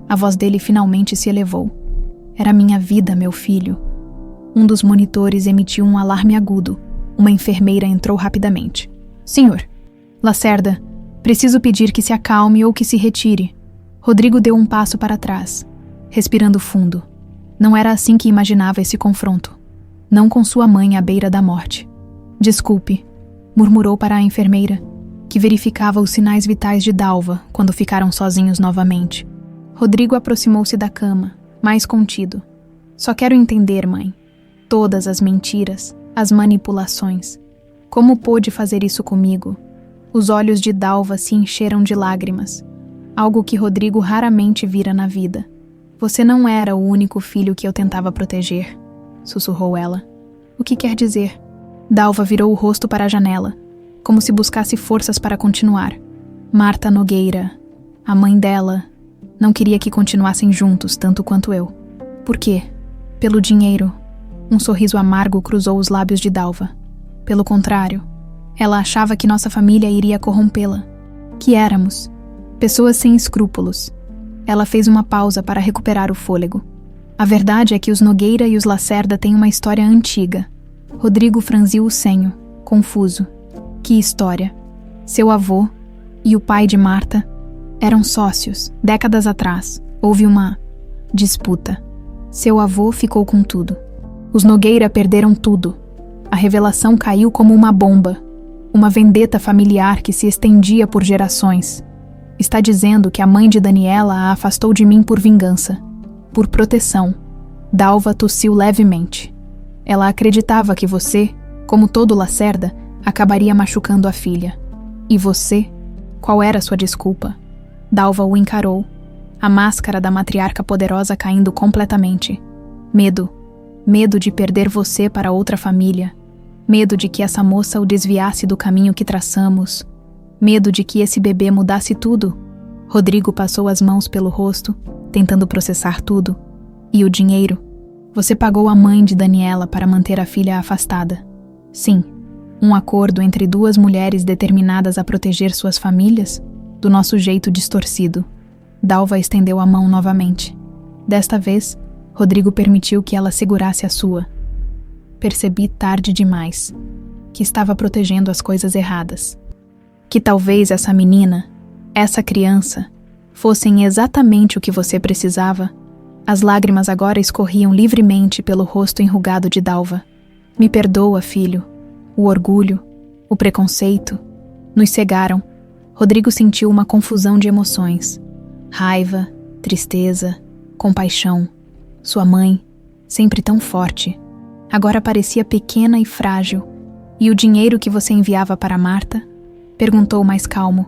A voz dele finalmente se elevou. Era minha vida, meu filho. Um dos monitores emitiu um alarme agudo. Uma enfermeira entrou rapidamente. Senhor, Lacerda, preciso pedir que se acalme ou que se retire. Rodrigo deu um passo para trás, respirando fundo. Não era assim que imaginava esse confronto. Não com sua mãe à beira da morte. Desculpe, murmurou para a enfermeira, que verificava os sinais vitais de Dalva quando ficaram sozinhos novamente. Rodrigo aproximou-se da cama, mais contido. Só quero entender, mãe. Todas as mentiras, as manipulações. Como pôde fazer isso comigo? Os olhos de Dalva se encheram de lágrimas. Algo que Rodrigo raramente vira na vida. Você não era o único filho que eu tentava proteger, sussurrou ela. O que quer dizer? Dalva virou o rosto para a janela, como se buscasse forças para continuar. Marta Nogueira, a mãe dela, não queria que continuassem juntos tanto quanto eu. Por quê? Pelo dinheiro. Um sorriso amargo cruzou os lábios de Dalva. Pelo contrário, ela achava que nossa família iria corrompê-la. Que éramos. Pessoas sem escrúpulos. Ela fez uma pausa para recuperar o fôlego. A verdade é que os Nogueira e os Lacerda têm uma história antiga. Rodrigo franziu o senho, confuso. Que história? Seu avô e o pai de Marta eram sócios. Décadas atrás, houve uma disputa. Seu avô ficou com tudo. Os Nogueira perderam tudo. A revelação caiu como uma bomba. Uma vendetta familiar que se estendia por gerações. Está dizendo que a mãe de Daniela a afastou de mim por vingança. Por proteção. Dalva tossiu levemente. Ela acreditava que você, como todo Lacerda, acabaria machucando a filha. E você? Qual era sua desculpa? Dalva o encarou. A máscara da matriarca poderosa caindo completamente. Medo. Medo de perder você para outra família. Medo de que essa moça o desviasse do caminho que traçamos. Medo de que esse bebê mudasse tudo. Rodrigo passou as mãos pelo rosto, tentando processar tudo. E o dinheiro? Você pagou a mãe de Daniela para manter a filha afastada. Sim, um acordo entre duas mulheres determinadas a proteger suas famílias, do nosso jeito distorcido. Dalva estendeu a mão novamente. Desta vez, Rodrigo permitiu que ela segurasse a sua. Percebi tarde demais que estava protegendo as coisas erradas. Que talvez essa menina, essa criança, fossem exatamente o que você precisava. As lágrimas agora escorriam livremente pelo rosto enrugado de Dalva. Me perdoa, filho. O orgulho, o preconceito, nos cegaram. Rodrigo sentiu uma confusão de emoções. Raiva, tristeza, compaixão. Sua mãe, sempre tão forte, agora parecia pequena e frágil. E o dinheiro que você enviava para Marta? Perguntou mais calmo.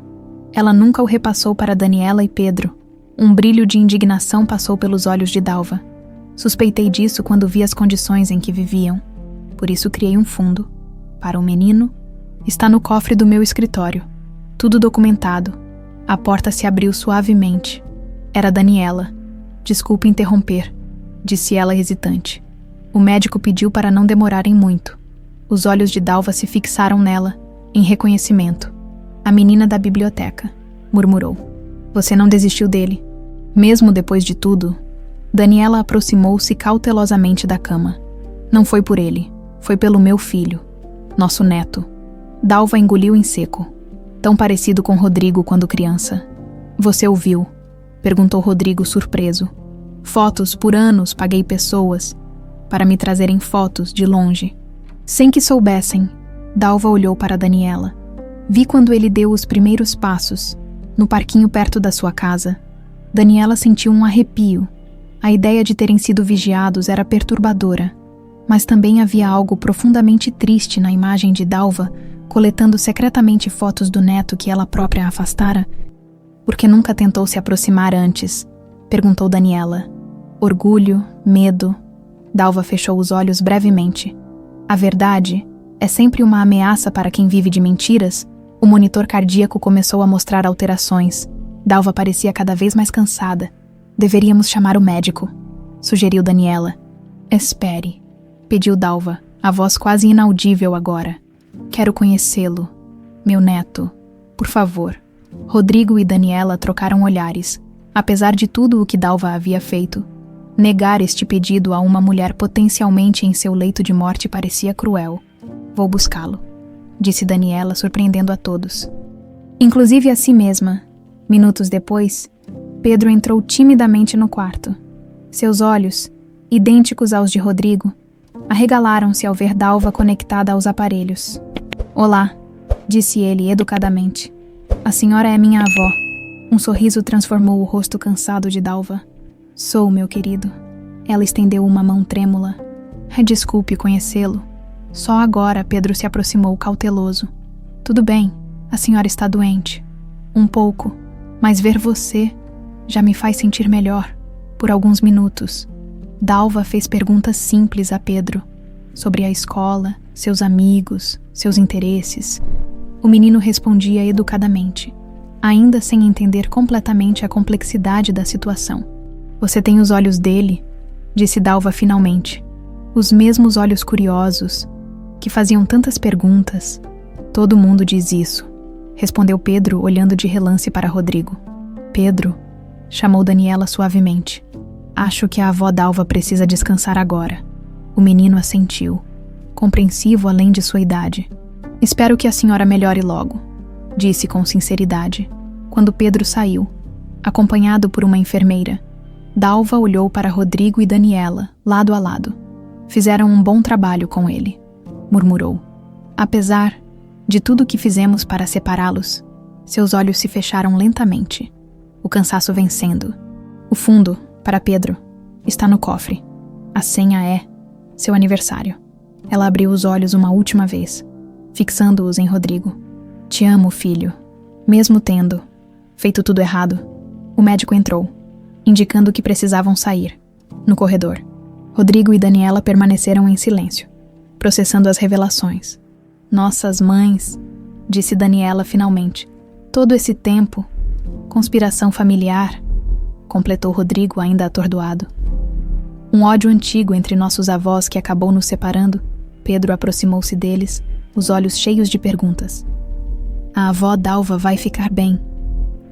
Ela nunca o repassou para Daniela e Pedro. Um brilho de indignação passou pelos olhos de Dalva. Suspeitei disso quando vi as condições em que viviam. Por isso criei um fundo. Para o menino, está no cofre do meu escritório. Tudo documentado. A porta se abriu suavemente. Era Daniela. Desculpe interromper, disse ela hesitante. O médico pediu para não demorarem muito. Os olhos de Dalva se fixaram nela, em reconhecimento. A menina da biblioteca, murmurou. Você não desistiu dele. Mesmo depois de tudo, Daniela aproximou-se cautelosamente da cama. Não foi por ele, foi pelo meu filho, nosso neto. Dalva engoliu em seco, tão parecido com Rodrigo quando criança. Você o viu? Perguntou Rodrigo surpreso. Fotos, por anos paguei pessoas para me trazerem fotos de longe. Sem que soubessem, Dalva olhou para Daniela. Vi quando ele deu os primeiros passos, no parquinho perto da sua casa. Daniela sentiu um arrepio. A ideia de terem sido vigiados era perturbadora, mas também havia algo profundamente triste na imagem de Dalva coletando secretamente fotos do neto que ela própria afastara. Por que nunca tentou se aproximar antes? Perguntou Daniela. Orgulho, medo. Dalva fechou os olhos brevemente. A verdade é sempre uma ameaça para quem vive de mentiras. O monitor cardíaco começou a mostrar alterações. Dalva parecia cada vez mais cansada. Deveríamos chamar o médico, sugeriu Daniela. Espere, pediu Dalva, a voz quase inaudível agora. Quero conhecê-lo, meu neto, por favor. Rodrigo e Daniela trocaram olhares. Apesar de tudo o que Dalva havia feito, negar este pedido a uma mulher potencialmente em seu leito de morte parecia cruel. Vou buscá-lo, disse Daniela, surpreendendo a todos. Inclusive a si mesma. Minutos depois, Pedro entrou timidamente no quarto. Seus olhos, idênticos aos de Rodrigo, arregalaram-se ao ver Dalva conectada aos aparelhos. Olá, disse ele educadamente. A senhora é minha avó. Um sorriso transformou o rosto cansado de Dalva. Sou, meu querido. Ela estendeu uma mão trêmula. Desculpe conhecê-lo. Só agora Pedro se aproximou cauteloso. Tudo bem, a senhora está doente. Um pouco, mas ver você já me faz sentir melhor. Por alguns minutos. Dalva fez perguntas simples a Pedro. Sobre a escola, seus amigos, seus interesses. O menino respondia educadamente, ainda sem entender completamente a complexidade da situação. Você tem os olhos dele, disse Dalva finalmente. Os mesmos olhos curiosos, que faziam tantas perguntas. Todo mundo diz isso, respondeu Pedro, olhando de relance para Rodrigo. Pedro, chamou Daniela suavemente. Acho que a avó Dalva precisa descansar agora. O menino assentiu, compreensivo além de sua idade. Espero que a senhora melhore logo, disse com sinceridade, quando Pedro saiu, acompanhado por uma enfermeira. Dalva olhou para Rodrigo e Daniela, lado a lado. Fizeram um bom trabalho com ele, murmurou. Apesar de tudo que fizemos para separá-los, seus olhos se fecharam lentamente, o cansaço vencendo. O fundo, para Pedro, está no cofre. A senha é seu aniversário. Ela abriu os olhos uma última vez, fixando-os em Rodrigo. Te amo, filho. Mesmo tendo feito tudo errado. O médico entrou, indicando que precisavam sair. No corredor, Rodrigo e Daniela permaneceram em silêncio, processando as revelações. Nossas mães, disse Daniela finalmente. Todo esse tempo, conspiração familiar, completou Rodrigo ainda atordoado. Um ódio antigo entre nossos avós que acabou nos separando. Pedro aproximou-se deles, os olhos cheios de perguntas. A avó Dalva vai ficar bem.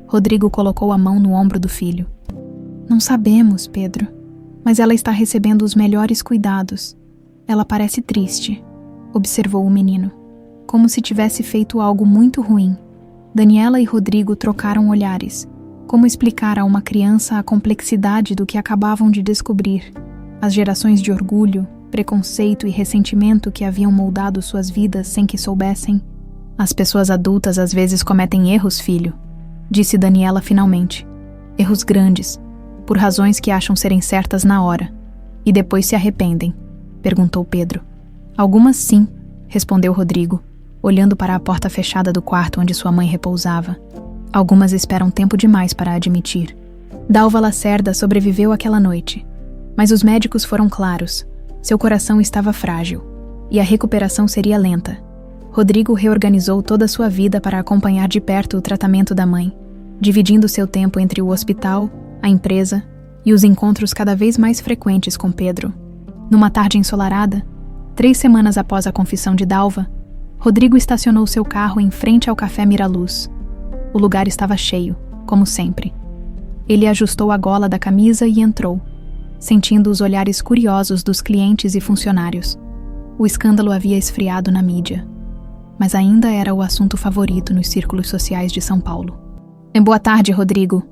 Rodrigo colocou a mão no ombro do filho. Não sabemos, Pedro. Mas ela está recebendo os melhores cuidados. Ela parece triste, observou o menino, como se tivesse feito algo muito ruim. Daniela e Rodrigo trocaram olhares, como explicar a uma criança a complexidade do que acabavam de descobrir, as gerações de orgulho, preconceito e ressentimento que haviam moldado suas vidas sem que soubessem. As pessoas adultas às vezes cometem erros, filho, disse Daniela finalmente. Erros grandes, por razões que acham serem certas na hora, e depois se arrependem, perguntou Pedro. Algumas sim, respondeu Rodrigo, olhando para a porta fechada do quarto onde sua mãe repousava. Algumas esperam tempo demais para admitir. Dalva Lacerda sobreviveu àquela noite, mas os médicos foram claros. Seu coração estava frágil, e a recuperação seria lenta. Rodrigo reorganizou toda a sua vida para acompanhar de perto o tratamento da mãe, dividindo seu tempo entre o hospital, a empresa e os encontros cada vez mais frequentes com Pedro. Numa tarde ensolarada, 3 semanas após a confissão de Dalva, Rodrigo estacionou seu carro em frente ao Café Miraluz. O lugar estava cheio, como sempre. Ele ajustou a gola da camisa e entrou, sentindo os olhares curiosos dos clientes e funcionários. O escândalo havia esfriado na mídia, mas ainda era o assunto favorito nos círculos sociais de São Paulo. Boa tarde, Rodrigo,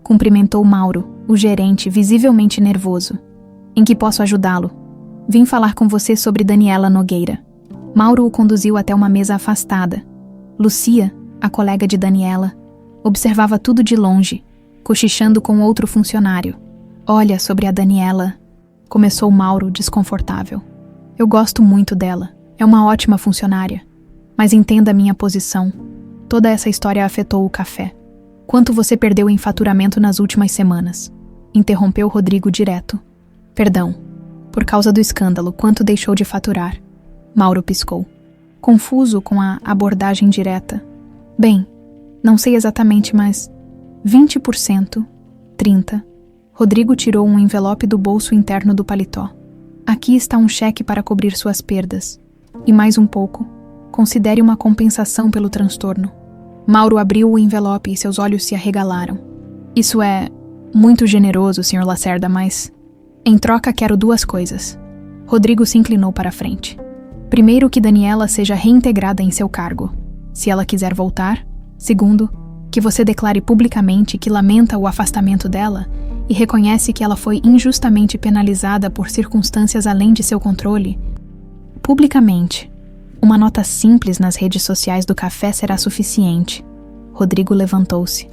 cumprimentou Mauro, o gerente, visivelmente nervoso. Em que posso ajudá-lo? Vim falar com você sobre Daniela Nogueira. Mauro o conduziu até uma mesa afastada. Lucia, a colega de Daniela, observava tudo de longe, cochichando com outro funcionário. Olha, sobre a Daniela, começou Mauro, desconfortável. Eu gosto muito dela, é uma ótima funcionária. Mas entenda a minha posição. Toda essa história afetou o café. Quanto você perdeu em faturamento nas últimas semanas? Interrompeu Rodrigo direto. Perdão. Por causa do escândalo, quanto deixou de faturar? Mauro piscou, confuso com a abordagem direta. Bem, não sei exatamente, mas 20%, 30%. Rodrigo tirou um envelope do bolso interno do paletó. Aqui está um cheque para cobrir suas perdas. E mais um pouco. Considere uma compensação pelo transtorno. Mauro abriu o envelope e seus olhos se arregalaram. Isso é muito generoso, Sr. Lacerda, mas... Em troca, quero 2 coisas. Rodrigo se inclinou para a frente. Primeiro, que Daniela seja reintegrada em seu cargo, se ela quiser voltar. Segundo, que você declare publicamente que lamenta o afastamento dela e reconhece que ela foi injustamente penalizada por circunstâncias além de seu controle. Publicamente. Uma nota simples nas redes sociais do café será suficiente. Rodrigo levantou-se.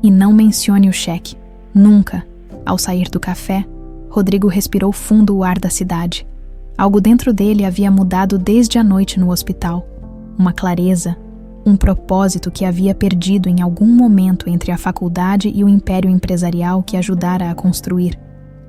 E não mencione o cheque. Nunca. Ao sair do café, Rodrigo respirou fundo o ar da cidade. Algo dentro dele havia mudado desde a noite no hospital. Uma clareza, um propósito que havia perdido em algum momento entre a faculdade e o império empresarial que ajudara a construir.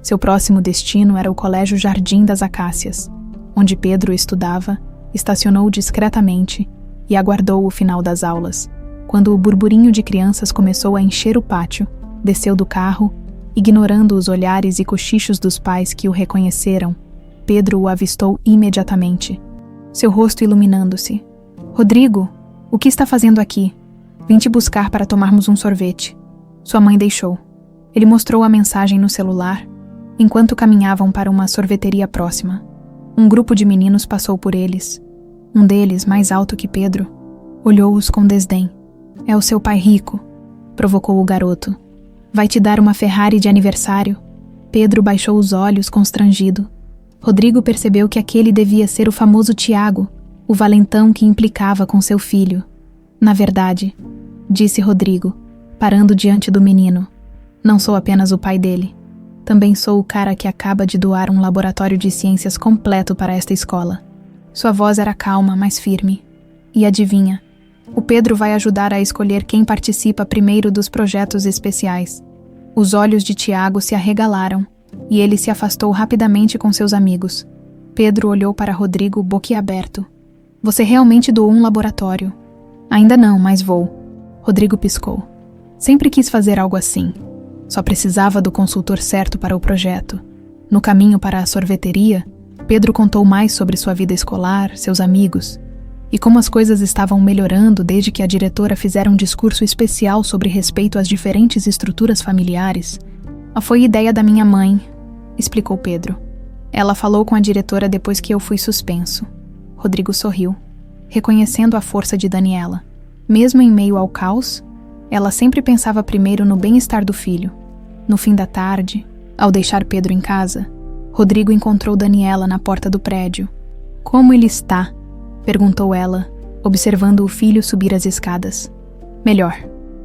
Seu próximo destino era o Colégio Jardim das Acácias, onde Pedro estudava, estacionou discretamente e aguardou o final das aulas. Quando o burburinho de crianças começou a encher o pátio, desceu do carro, ignorando os olhares e cochichos dos pais que o reconheceram. Pedro o avistou imediatamente, seu rosto iluminando-se. Rodrigo, o que está fazendo aqui? Vim te buscar para tomarmos um sorvete. Sua mãe deixou. Ele mostrou a mensagem no celular, enquanto caminhavam para uma sorveteria próxima. Um grupo de meninos passou por eles. Um deles, mais alto que Pedro, olhou-os com desdém. É o seu pai rico, provocou o garoto. Vai te dar uma Ferrari de aniversário? Pedro baixou os olhos, constrangido. Rodrigo percebeu que aquele devia ser o famoso Tiago, o valentão que implicava com seu filho. Na verdade, disse Rodrigo, parando diante do menino, não sou apenas o pai dele. Também sou o cara que acaba de doar um laboratório de ciências completo para esta escola. Sua voz era calma, mas firme. E adivinha, o Pedro vai ajudar a escolher quem participa primeiro dos projetos especiais. Os olhos de Tiago se arregalaram, e ele se afastou rapidamente com seus amigos. Pedro olhou para Rodrigo boquiaberto. Você realmente doou um laboratório? Ainda não, mas vou. Rodrigo piscou. Sempre quis fazer algo assim. Só precisava do consultor certo para o projeto. No caminho para a sorveteria, Pedro contou mais sobre sua vida escolar, seus amigos, e como as coisas estavam melhorando desde que a diretora fizera um discurso especial sobre respeito às diferentes estruturas familiares. Foi ideia da minha mãe. explicou Pedro. Ela falou com a diretora depois que eu fui suspenso. Rodrigo sorriu, reconhecendo a força de Daniela. Mesmo em meio ao caos, ela sempre pensava primeiro no bem-estar do filho. No fim da tarde, ao deixar Pedro em casa, Rodrigo encontrou Daniela na porta do prédio. "Como ele está?", perguntou ela, observando o filho subir as escadas. "Melhor.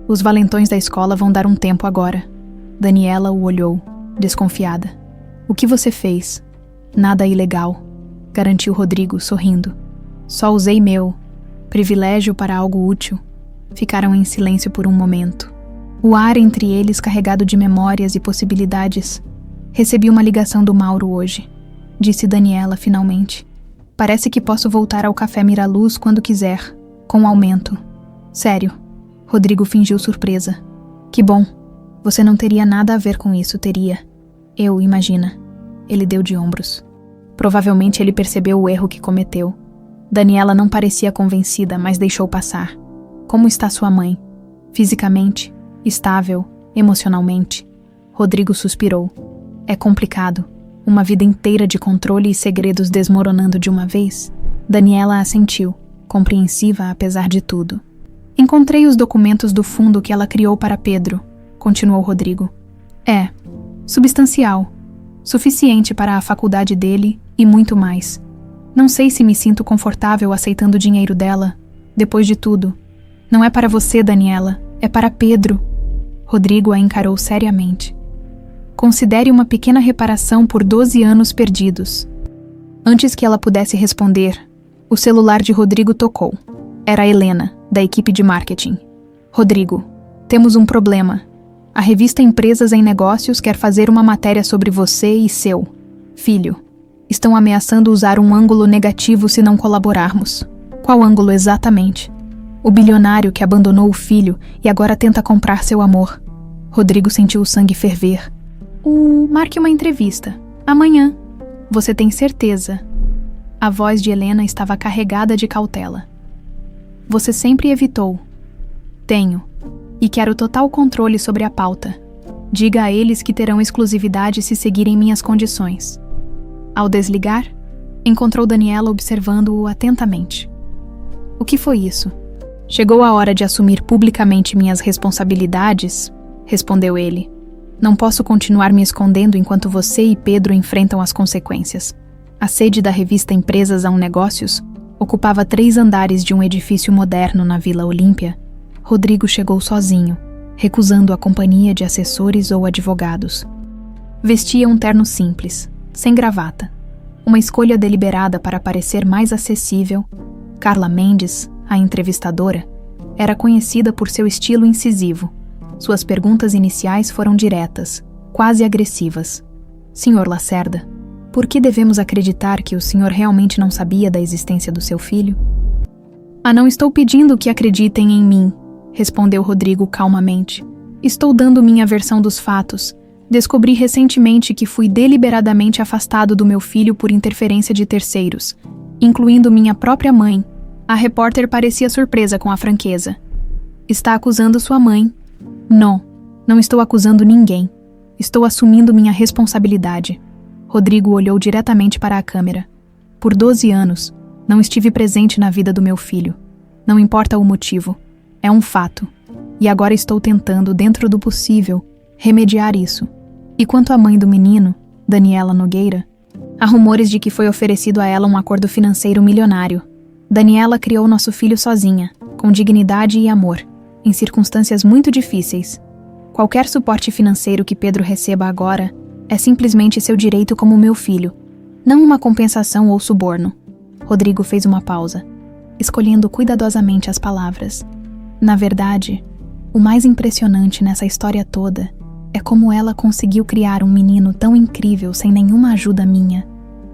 Os valentões da escola vão dar um tempo agora." Daniela o olhou, desconfiada. "O que você fez?" "Nada ilegal", garantiu Rodrigo, sorrindo. "Só usei meu privilégio para algo útil." Ficaram em silêncio por um momento. O ar entre eles carregado de memórias e possibilidades. "Recebi uma ligação do Mauro hoje", disse Daniela finalmente. "Parece que posso voltar ao Café Miraluz quando quiser, com aumento." "Sério?" Rodrigo fingiu surpresa. "Que bom. Você não teria nada a ver com isso, teria?" "Eu, imagina." Ele deu de ombros. Provavelmente ele percebeu o erro que cometeu. Daniela não parecia convencida, mas deixou passar. "Como está sua mãe?" "Fisicamente, estável, emocionalmente." Rodrigo suspirou. "É complicado. Uma vida inteira de controle e segredos desmoronando de uma vez." Daniela assentiu, compreensiva apesar de tudo. "Encontrei os documentos do fundo que ela criou para Pedro", continuou Rodrigo. "É substancial, suficiente para a faculdade dele e muito mais. Não sei se me sinto confortável aceitando o dinheiro dela. Depois de tudo, não é para você, Daniela, é para Pedro." Rodrigo a encarou seriamente. "Considere uma pequena reparação por 12 anos perdidos." Antes que ela pudesse responder, o celular de Rodrigo tocou. Era Helena, da equipe de marketing. "Rodrigo, temos um problema. A revista Empresas em Negócios quer fazer uma matéria sobre você e seu filho. Estão ameaçando usar um ângulo negativo se não colaborarmos." "Qual ângulo exatamente?" "O bilionário que abandonou o filho e agora tenta comprar seu amor." Rodrigo sentiu o sangue ferver. Marque uma entrevista. Amanhã." "Você tem certeza?" A voz de Helena estava carregada de cautela. "Você sempre evitou." "Tenho. E quero total controle sobre a pauta. Diga a eles que terão exclusividade se seguirem minhas condições." Ao desligar, encontrou Daniela observando-o atentamente. "O que foi isso?" "Chegou a hora de assumir publicamente minhas responsabilidades", respondeu ele. "Não posso continuar me escondendo enquanto você e Pedro enfrentam as consequências." A sede da revista Empresas em Negócios ocupava 3 andares de um edifício moderno na Vila Olímpia. Rodrigo chegou sozinho, recusando a companhia de assessores ou advogados. Vestia um terno simples, sem gravata. Uma escolha deliberada para parecer mais acessível. Carla Mendes, a entrevistadora, era conhecida por seu estilo incisivo. Suas perguntas iniciais foram diretas, quase agressivas. "Sr. Lacerda, por que devemos acreditar que o senhor realmente não sabia da existência do seu filho?" Não estou pedindo que acreditem em mim", respondeu Rodrigo calmamente. "Estou dando minha versão dos fatos. Descobri recentemente que fui deliberadamente afastado do meu filho por interferência de terceiros, incluindo minha própria mãe." A repórter parecia surpresa com a franqueza. "Está acusando sua mãe?" Não estou acusando ninguém. Estou assumindo minha responsabilidade." Rodrigo olhou diretamente para a câmera. "Por 12 anos, não estive presente na vida do meu filho. Não importa o motivo. É um fato. E agora estou tentando, dentro do possível, remediar isso. E quanto à mãe do menino, Daniela Nogueira, há rumores de que foi oferecido a ela um acordo financeiro milionário. Daniela criou nosso filho sozinha, com dignidade e amor, em circunstâncias muito difíceis. Qualquer suporte financeiro que Pedro receba agora é simplesmente seu direito como meu filho, não uma compensação ou suborno." Rodrigo fez uma pausa, escolhendo cuidadosamente as palavras. "Na verdade, o mais impressionante nessa história toda é como ela conseguiu criar um menino tão incrível sem nenhuma ajuda minha."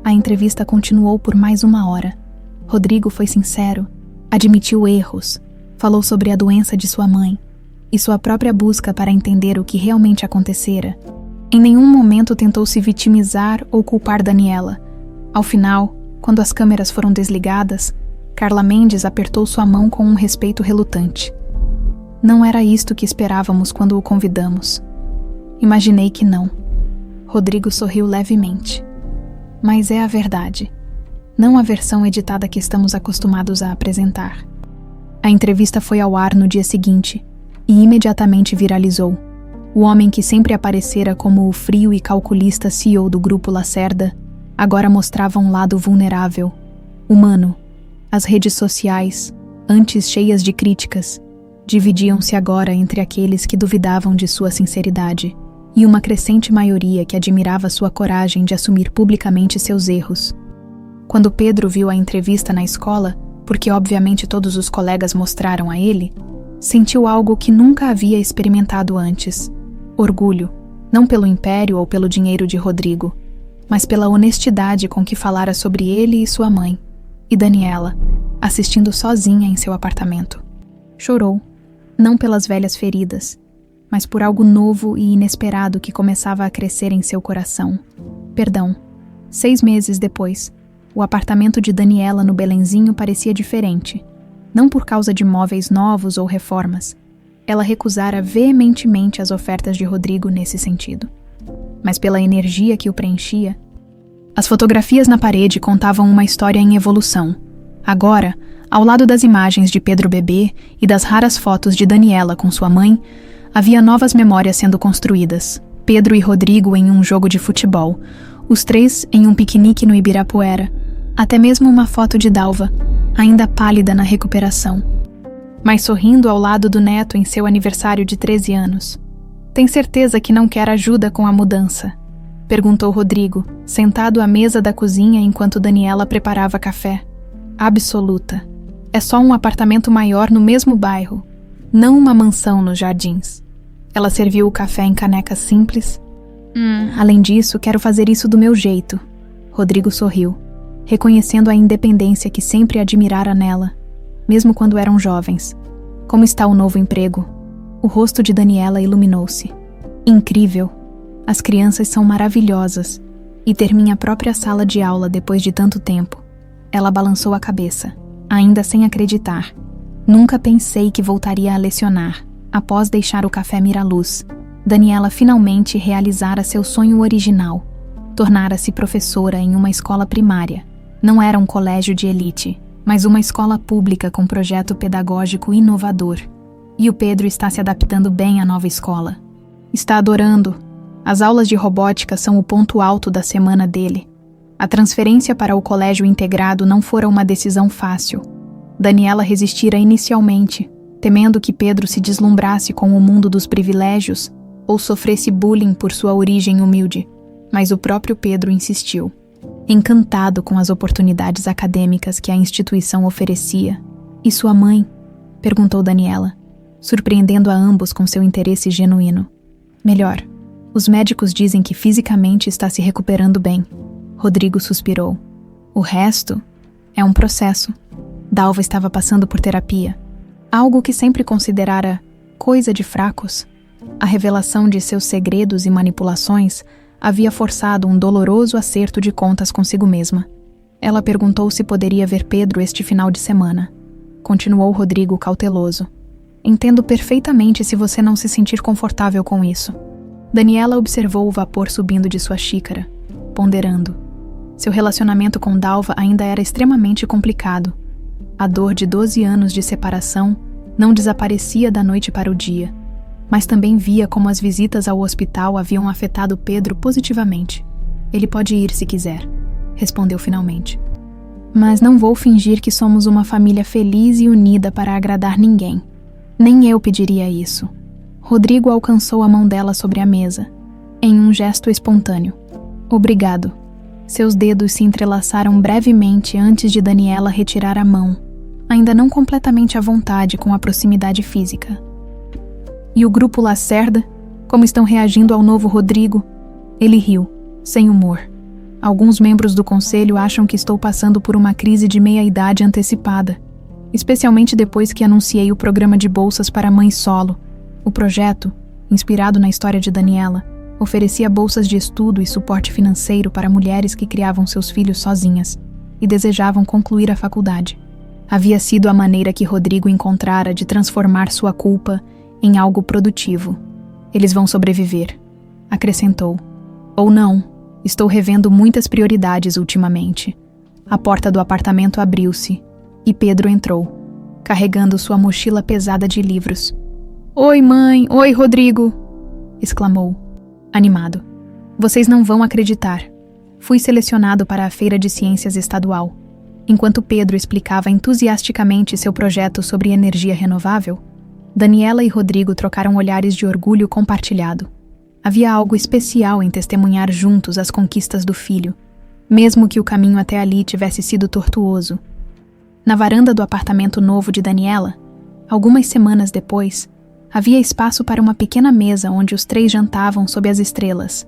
A entrevista continuou por mais 1 hora. Rodrigo foi sincero, admitiu erros, falou sobre a doença de sua mãe e sua própria busca para entender o que realmente acontecera. Em nenhum momento tentou se vitimizar ou culpar Daniela. Ao final, quando as câmeras foram desligadas, Carla Mendes apertou sua mão com um respeito relutante. "Não era isto que esperávamos quando o convidamos." "Imaginei que não." Rodrigo sorriu levemente. Mas é a verdade, não a versão editada que estamos acostumados a apresentar. A entrevista foi ao ar no dia seguinte e imediatamente viralizou. O homem que sempre aparecera como o frio e calculista CEO do Grupo Lacerda agora mostrava um lado vulnerável, humano. As redes sociais, antes cheias de críticas, dividiam-se agora entre aqueles que duvidavam de sua sinceridade e uma crescente maioria que admirava sua coragem de assumir publicamente seus erros. Quando Pedro viu a entrevista na escola, porque obviamente todos os colegas mostraram a ele, sentiu algo que nunca havia experimentado antes: orgulho, não pelo império ou pelo dinheiro de Rodrigo, mas pela honestidade com que falara sobre ele e sua mãe, e Daniela, assistindo sozinha em seu apartamento. Chorou, não pelas velhas feridas, mas por algo novo e inesperado que começava a crescer em seu coração. Perdão. 6 meses depois, o apartamento de Daniela no Belenzinho parecia diferente, não por causa de móveis novos ou reformas. Ela recusara veementemente as ofertas de Rodrigo nesse sentido, mas pela energia que o preenchia. As fotografias na parede contavam uma história em evolução. Agora, ao lado das imagens de Pedro bebê e das raras fotos de Daniela com sua mãe, havia novas memórias sendo construídas. Pedro e Rodrigo em um jogo de futebol, os 3 em um piquenique no Ibirapuera, até mesmo uma foto de Dalva, ainda pálida na recuperação, mas sorrindo ao lado do neto em seu aniversário de 13 anos. Tem certeza que não quer ajuda com a mudança? Perguntou Rodrigo, sentado à mesa da cozinha enquanto Daniela preparava café. Absoluta. É só um apartamento maior no mesmo bairro, não uma mansão nos Jardins. Ela serviu o café em caneca simples. Além disso, quero fazer isso do meu jeito. Rodrigo sorriu, reconhecendo a independência que sempre admirara nela, mesmo quando eram jovens. Como está o novo emprego? O rosto de Daniela iluminou-se. Incrível! As crianças são maravilhosas. E ter minha própria sala de aula depois de tanto tempo. Ela balançou a cabeça, ainda sem acreditar. Nunca pensei que voltaria a lecionar. Após deixar o Café Miraluz, Daniela finalmente realizara seu sonho original. Tornara-se professora em uma escola primária. Não era um colégio de elite, mas uma escola pública com projeto pedagógico inovador. E o Pedro está se adaptando bem à nova escola. Está adorando. As aulas de robótica são o ponto alto da semana dele. A transferência para o colégio integrado não fora uma decisão fácil. Daniela resistira inicialmente, temendo que Pedro se deslumbrasse com o mundo dos privilégios ou sofresse bullying por sua origem humilde. Mas o próprio Pedro insistiu, encantado com as oportunidades acadêmicas que a instituição oferecia. E sua mãe? Perguntou Daniela, surpreendendo a ambos com seu interesse genuíno. Melhor, os médicos dizem que fisicamente está se recuperando bem. Rodrigo suspirou. O resto é um processo. Dalva estava passando por terapia, algo que sempre considerara coisa de fracos. A revelação de seus segredos e manipulações havia forçado um doloroso acerto de contas consigo mesma. Ela perguntou se poderia ver Pedro este final de semana. Continuou Rodrigo cauteloso. Entendo perfeitamente se você não se sentir confortável com isso. Daniela observou o vapor subindo de sua xícara, ponderando. Seu relacionamento com Dalva ainda era extremamente complicado. A dor de 12 anos de separação não desaparecia da noite para o dia, mas também via como as visitas ao hospital haviam afetado Pedro positivamente. Ele pode ir se quiser, respondeu finalmente. Mas não vou fingir que somos uma família feliz e unida para agradar ninguém. Nem eu pediria isso. Rodrigo alcançou a mão dela sobre a mesa, em um gesto espontâneo. Obrigado. Seus dedos se entrelaçaram brevemente antes de Daniela retirar a mão, ainda não completamente à vontade com a proximidade física. E o grupo Lacerda? Como estão reagindo ao novo Rodrigo? Ele riu, sem humor. Alguns membros do conselho acham que estou passando por uma crise de meia-idade antecipada, especialmente depois que anunciei o programa de bolsas para mães solo. O projeto, inspirado na história de Daniela, oferecia bolsas de estudo e suporte financeiro para mulheres que criavam seus filhos sozinhas e desejavam concluir a faculdade. Havia sido a maneira que Rodrigo encontrara de transformar sua culpa em algo produtivo. Eles vão sobreviver, acrescentou. Ou não, estou revendo muitas prioridades ultimamente. A porta do apartamento abriu-se e Pedro entrou, carregando sua mochila pesada de livros. Oi, mãe! Oi, Rodrigo! Exclamou, animado. Vocês não vão acreditar. Fui selecionado para a Feira de Ciências Estadual. Enquanto Pedro explicava entusiasticamente seu projeto sobre energia renovável, Daniela e Rodrigo trocaram olhares de orgulho compartilhado. Havia algo especial em testemunhar juntos as conquistas do filho, mesmo que o caminho até ali tivesse sido tortuoso. Na varanda do apartamento novo de Daniela, algumas semanas depois, havia espaço para uma pequena mesa onde os três jantavam sob as estrelas.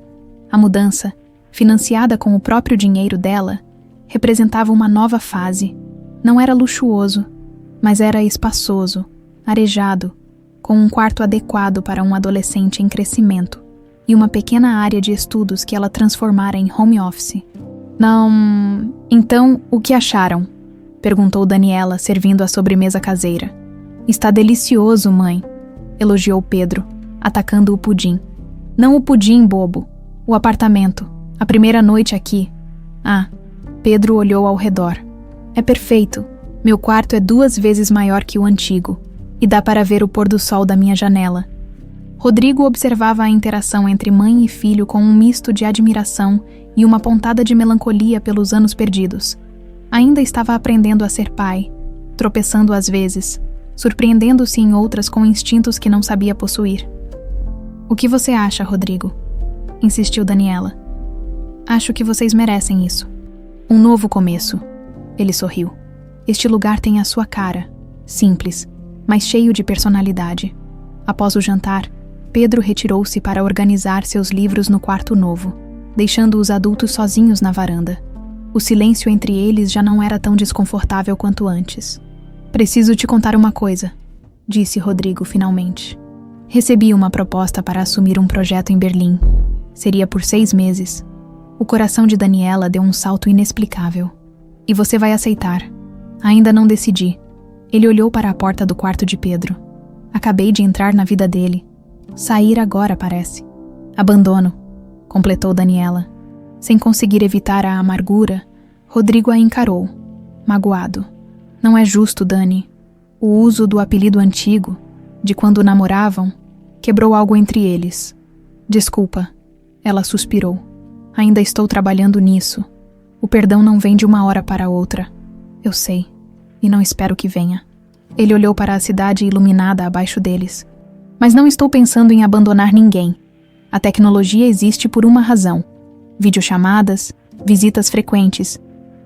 A mudança, financiada com o próprio dinheiro dela, representava uma nova fase. Não era luxuoso, mas era espaçoso, arejado, com um quarto adequado para um adolescente em crescimento e uma pequena área de estudos que ela transformara em home office. Não... Então, o que acharam? Perguntou Daniela, servindo a sobremesa caseira. Está delicioso, mãe, elogiou Pedro, atacando o pudim. Não o pudim, bobo. O apartamento. A primeira noite aqui. Ah, Pedro olhou ao redor. É perfeito. Meu quarto é 2 vezes maior que o antigo, e dá para ver o pôr do sol da minha janela. Rodrigo observava a interação entre mãe e filho com um misto de admiração e uma pontada de melancolia pelos anos perdidos. Ainda estava aprendendo a ser pai, tropeçando às vezes, surpreendendo-se em outras com instintos que não sabia possuir. O que você acha, Rodrigo? Insistiu Daniela. Acho que vocês merecem isso. Um novo começo. Ele sorriu. Este lugar tem a sua cara, simples, mas cheio de personalidade. Após o jantar, Pedro retirou-se para organizar seus livros no quarto novo, deixando os adultos sozinhos na varanda. O silêncio entre eles já não era tão desconfortável quanto antes. Preciso te contar uma coisa, disse Rodrigo finalmente. Recebi uma proposta para assumir um projeto em Berlim. Seria por 6 meses. O coração de Daniela deu um salto inexplicável. E você vai aceitar. Ainda não decidi. Ele olhou para a porta do quarto de Pedro. Acabei de entrar na vida dele. Sair agora, parece. Abandono, completou Daniela. Sem conseguir evitar a amargura, Rodrigo a encarou, magoado. Não é justo, Dani. O uso do apelido antigo, de quando namoravam, quebrou algo entre eles. Desculpa, ela suspirou. Ainda estou trabalhando nisso. O perdão não vem de uma hora para outra. Eu sei, e não espero que venha. Ele olhou para a cidade iluminada abaixo deles. Mas não estou pensando em abandonar ninguém. A tecnologia existe por uma razão. Videochamadas, visitas frequentes.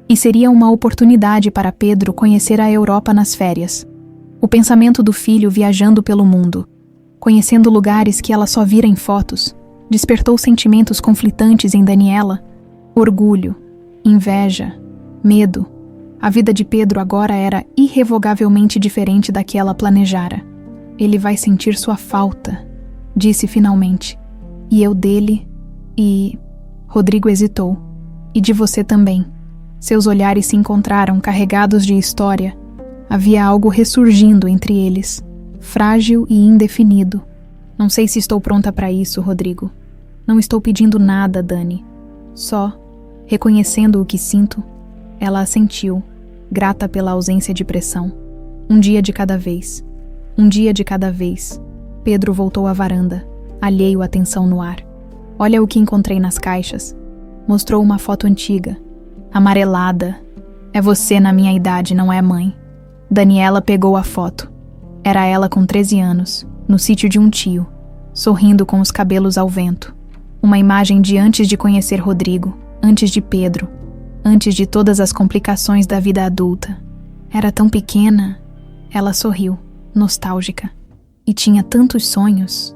E seria uma oportunidade para Pedro conhecer a Europa nas férias. O pensamento do filho viajando pelo mundo, conhecendo lugares que ela só vira em fotos, despertou sentimentos conflitantes em Daniela. Orgulho, inveja, medo. A vida de Pedro agora era irrevogavelmente diferente da que ela planejara. Ele vai sentir sua falta, disse finalmente. E eu dele, e... Rodrigo hesitou. E de você também. Seus olhares se encontraram carregados de história. Havia algo ressurgindo entre eles, frágil e indefinido. Não sei se estou pronta para isso, Rodrigo. Não estou pedindo nada, Dani. Só, reconhecendo o que sinto, ela assentiu, grata pela ausência de pressão. Um dia de cada vez. Um dia de cada vez. Pedro voltou à varanda, alheio à tensão no ar. Olha o que encontrei nas caixas. Mostrou uma foto antiga, amarelada. É você na minha idade, não é, mãe? Daniela pegou a foto. Era ela com 13 anos, no sítio de um tio, sorrindo com os cabelos ao vento. Uma imagem de antes de conhecer Rodrigo, antes de Pedro, antes de todas as complicações da vida adulta. Era tão pequena. Ela sorriu, nostálgica. E tinha tantos sonhos.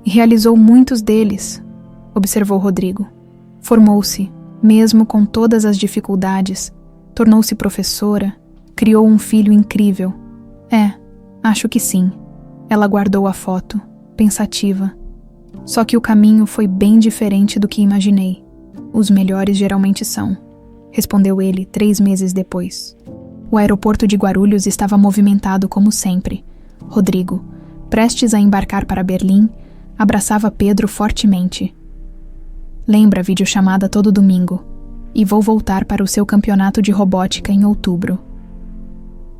E realizou muitos deles, observou Rodrigo. Formou-se, mesmo com todas as dificuldades. Tornou-se professora. Criou um filho incrível. Acho que sim. Ela guardou a foto, pensativa. Só que o caminho foi bem diferente do que imaginei. Os melhores geralmente são, respondeu ele 3 meses depois. O aeroporto de Guarulhos estava movimentado como sempre. Rodrigo, prestes a embarcar para Berlim, abraçava Pedro fortemente. Lembra a videochamada todo domingo. E vou voltar para o seu campeonato de robótica em outubro.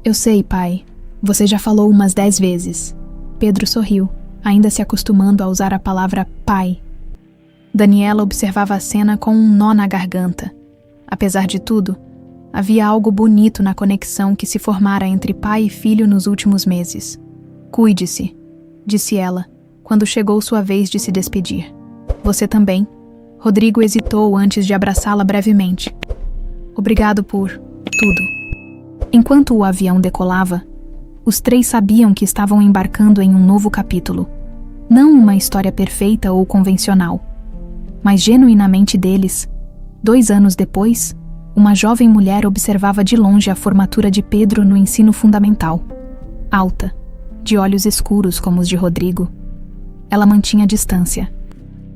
Eu sei, pai. Você já falou umas 10 vezes. Pedro sorriu, ainda se acostumando a usar a palavra pai. Daniela observava a cena com um nó na garganta. Apesar de tudo, havia algo bonito na conexão que se formara entre pai e filho nos últimos meses. Cuide-se, disse ela, quando chegou sua vez de se despedir. Você também. Rodrigo hesitou antes de abraçá-la brevemente. Obrigado por tudo. Enquanto o avião decolava, os 3 sabiam que estavam embarcando em um novo capítulo. Não uma história perfeita ou convencional, mas genuinamente deles. 2 anos depois, uma jovem mulher observava de longe a formatura de Pedro no ensino fundamental. Alta, de olhos escuros como os de Rodrigo, ela mantinha distância,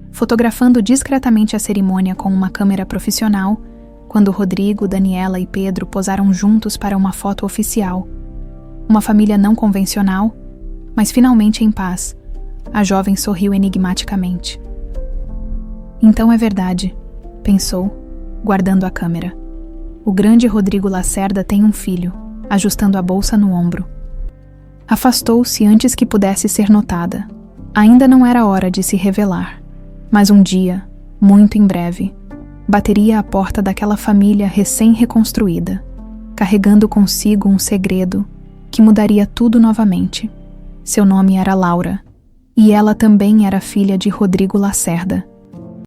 fotografando discretamente a cerimônia com uma câmera profissional, quando Rodrigo, Daniela e Pedro posaram juntos para uma foto oficial. Uma família não convencional, mas finalmente em paz. A jovem sorriu enigmaticamente. Então é verdade, pensou, guardando a câmera. O grande Rodrigo Lacerda tem um filho, ajustando a bolsa no ombro. Afastou-se antes que pudesse ser notada. Ainda não era hora de se revelar. Mas um dia, muito em breve, bateria à porta daquela família recém-reconstruída, carregando consigo um segredo que mudaria tudo novamente. Seu nome era Laura, e ela também era filha de Rodrigo Lacerda.